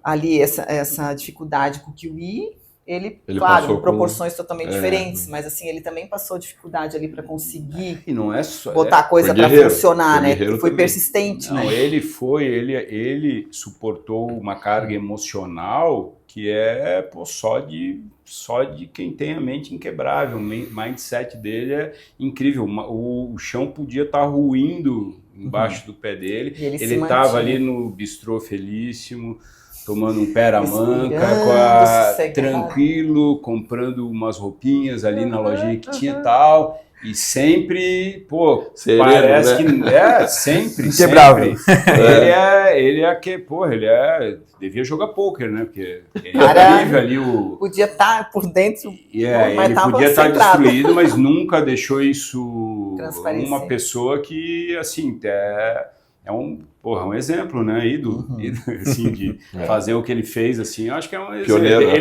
ali essa dificuldade com o Kiwi? Ele claro, passou em proporções com- totalmente diferentes, mas assim, ele também passou dificuldade ali para conseguir E não é só botar a coisa foi para guerreiro, funcionar, foi né? guerreiro Foi também. persistente, Não, né? ele suportou uma carga emocional que é só de quem tem a mente inquebrável. O mindset dele é incrível. O chão podia estar ruindo embaixo do pé dele. E ele se Ele estava mantinha. ali no bistrô Felíssimo, tomando um pera-manca, Respirando, sossegado. tranquilo, comprando umas roupinhas ali na lojinha que tinha e tal. E sempre, pô, Sereno, parece né? que sempre. Inquebrável. Ele devia jogar pôquer, né? Porque ele Cara, vive ali o... Podia estar por dentro, mas ele tava podia estar centrado. destruído, mas nunca deixou isso Transparecer. uma pessoa que, assim, é um exemplo, né? Assim, de fazer o que ele fez, assim, eu acho que é um exemplo. Pioneiro, né?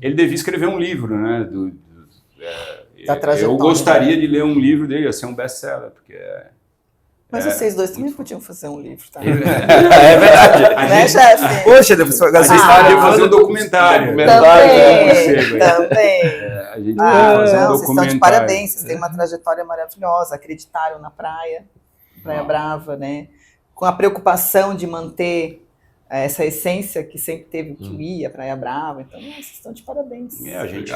Ele devia escrever um livro, né? Da trajetória. Eu gostaria de ler um livro dele, ia ser um best-seller, porque Mas vocês dois também podiam fazer um livro, tá? É verdade. Né, chefe? Poxa, vocês podia fazer um documentário. Também. A gente podia fazer um Vocês estão de documentário. parabéns, vocês têm uma trajetória maravilhosa, acreditaram na Praia Brava, né? Com a preocupação de manter essa essência que sempre teve o Kiwi, a Praia Brava, então vocês estão de parabéns. A gente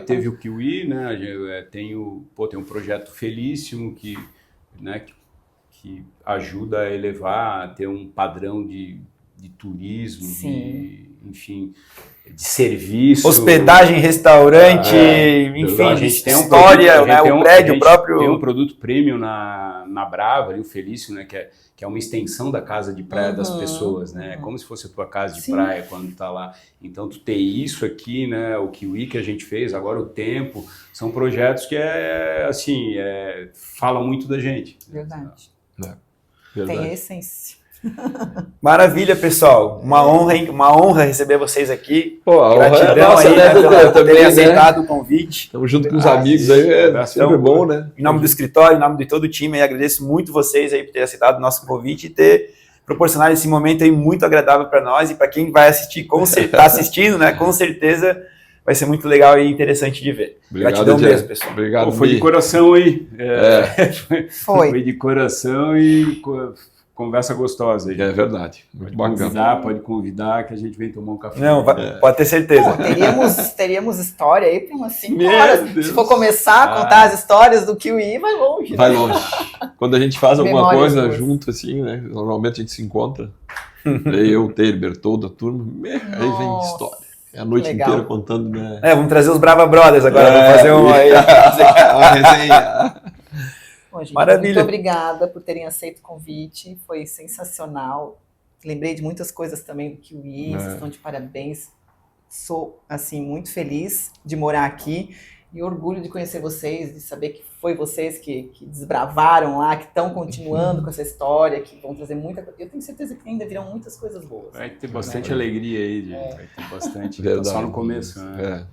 teve o Kiwi, né? Tem um projeto Felíssimo que ajuda a elevar, a ter um padrão de turismo, enfim, de serviço. Hospedagem, restaurante, enfim, a gente tem história, o prédio próprio. Tem um produto premium na Brava, ali, o Felício, né, que é uma extensão da casa de praia das pessoas, né? É como se fosse a tua casa de praia quando tá lá. Então, tu ter isso aqui, né, o Kiwi que a gente fez, agora o Tempo, são projetos que fala muito da gente. Verdade. Verdade. Tem a essência. Maravilha, pessoal. Uma honra receber vocês aqui. Pô, a honra Gratidão é nossa, aí, né, por Dudu? Também, terem né? aceitado o convite. Estamos junto com os amigos aí, é sempre bom, né? Em nome do escritório, em nome de todo o time, eu agradeço muito vocês aí por terem aceitado o nosso convite e ter proporcionado esse momento aí muito agradável para nós e para quem vai assistir, está assistindo, né? Com certeza vai ser muito legal e interessante de ver. Obrigado, Gratidão Diego. mesmo, pessoal. Obrigado, Foi de Mi. coração aí. Foi de coração e conversa gostosa aí. É verdade. Muito bacana. Pode convidar que a gente vem tomar um café. Não, pode ter certeza. teríamos história aí para umas 5 Meu horas. Deus. Se for começar a contar as histórias do Kiwi, vai longe. Vai longe. Quando a gente faz alguma Memórias coisa boas. junto, assim, né? Normalmente a gente se encontra. Eu, o Teir, Bertoldo, a turma. Aí vem história. É a noite legal. inteira contando, né? Vamos trazer os Brava Brothers agora, vamos fazer um aí. a resenha. Bom, gente, Maravilha. muito obrigada por terem aceito o convite, foi sensacional. Lembrei de muitas coisas também do Kiwi, vocês estão de parabéns. Sou, assim, muito feliz de morar aqui e orgulho de conhecer vocês, de saber que foi vocês que desbravaram lá, que estão continuando com essa história, que vão trazer muita coisa. Eu tenho certeza que ainda virão muitas coisas boas. Vai ter bastante alegria aí, gente. Vai ter bastante. Verdade. Só no começo, né?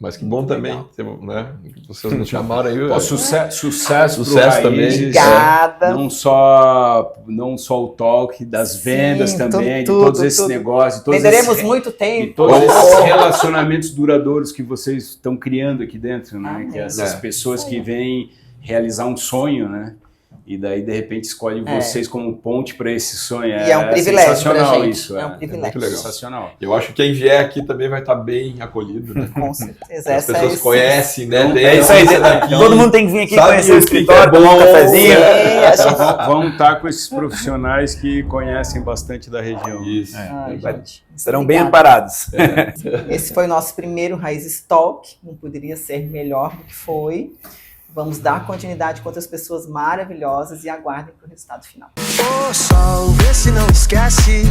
Mas que bom também, né? Vocês nos chamaram aí. Sucesso também. Obrigada. Não só o talk, das vendas também, de todos esses negócios. Venderemos muito tempo. E todos esses relacionamentos duradouros que vocês estão criando aqui dentro, né? Que essas pessoas que vêm realizar um sonho, né? E daí, de repente, escolhe vocês como ponte para esse sonho. E é um privilégio sensacional pra gente. isso. É um privilégio. muito legal. Sensacional. Eu acho que quem vier aqui também vai estar bem acolhido, né? Com certeza. As pessoas conhecem, né? É isso aí. Todo mundo tem que vir aqui conhecer o escritório, tomar um cafezinho. Vamos estar com esses profissionais que conhecem bastante da região. Isso. Estarão bem amparados. Esse foi o nosso primeiro Raízes Talk. Não poderia ser melhor do que foi. Vamos dar continuidade com outras pessoas maravilhosas e aguardem para o resultado final. Ô sol, vê se não esquece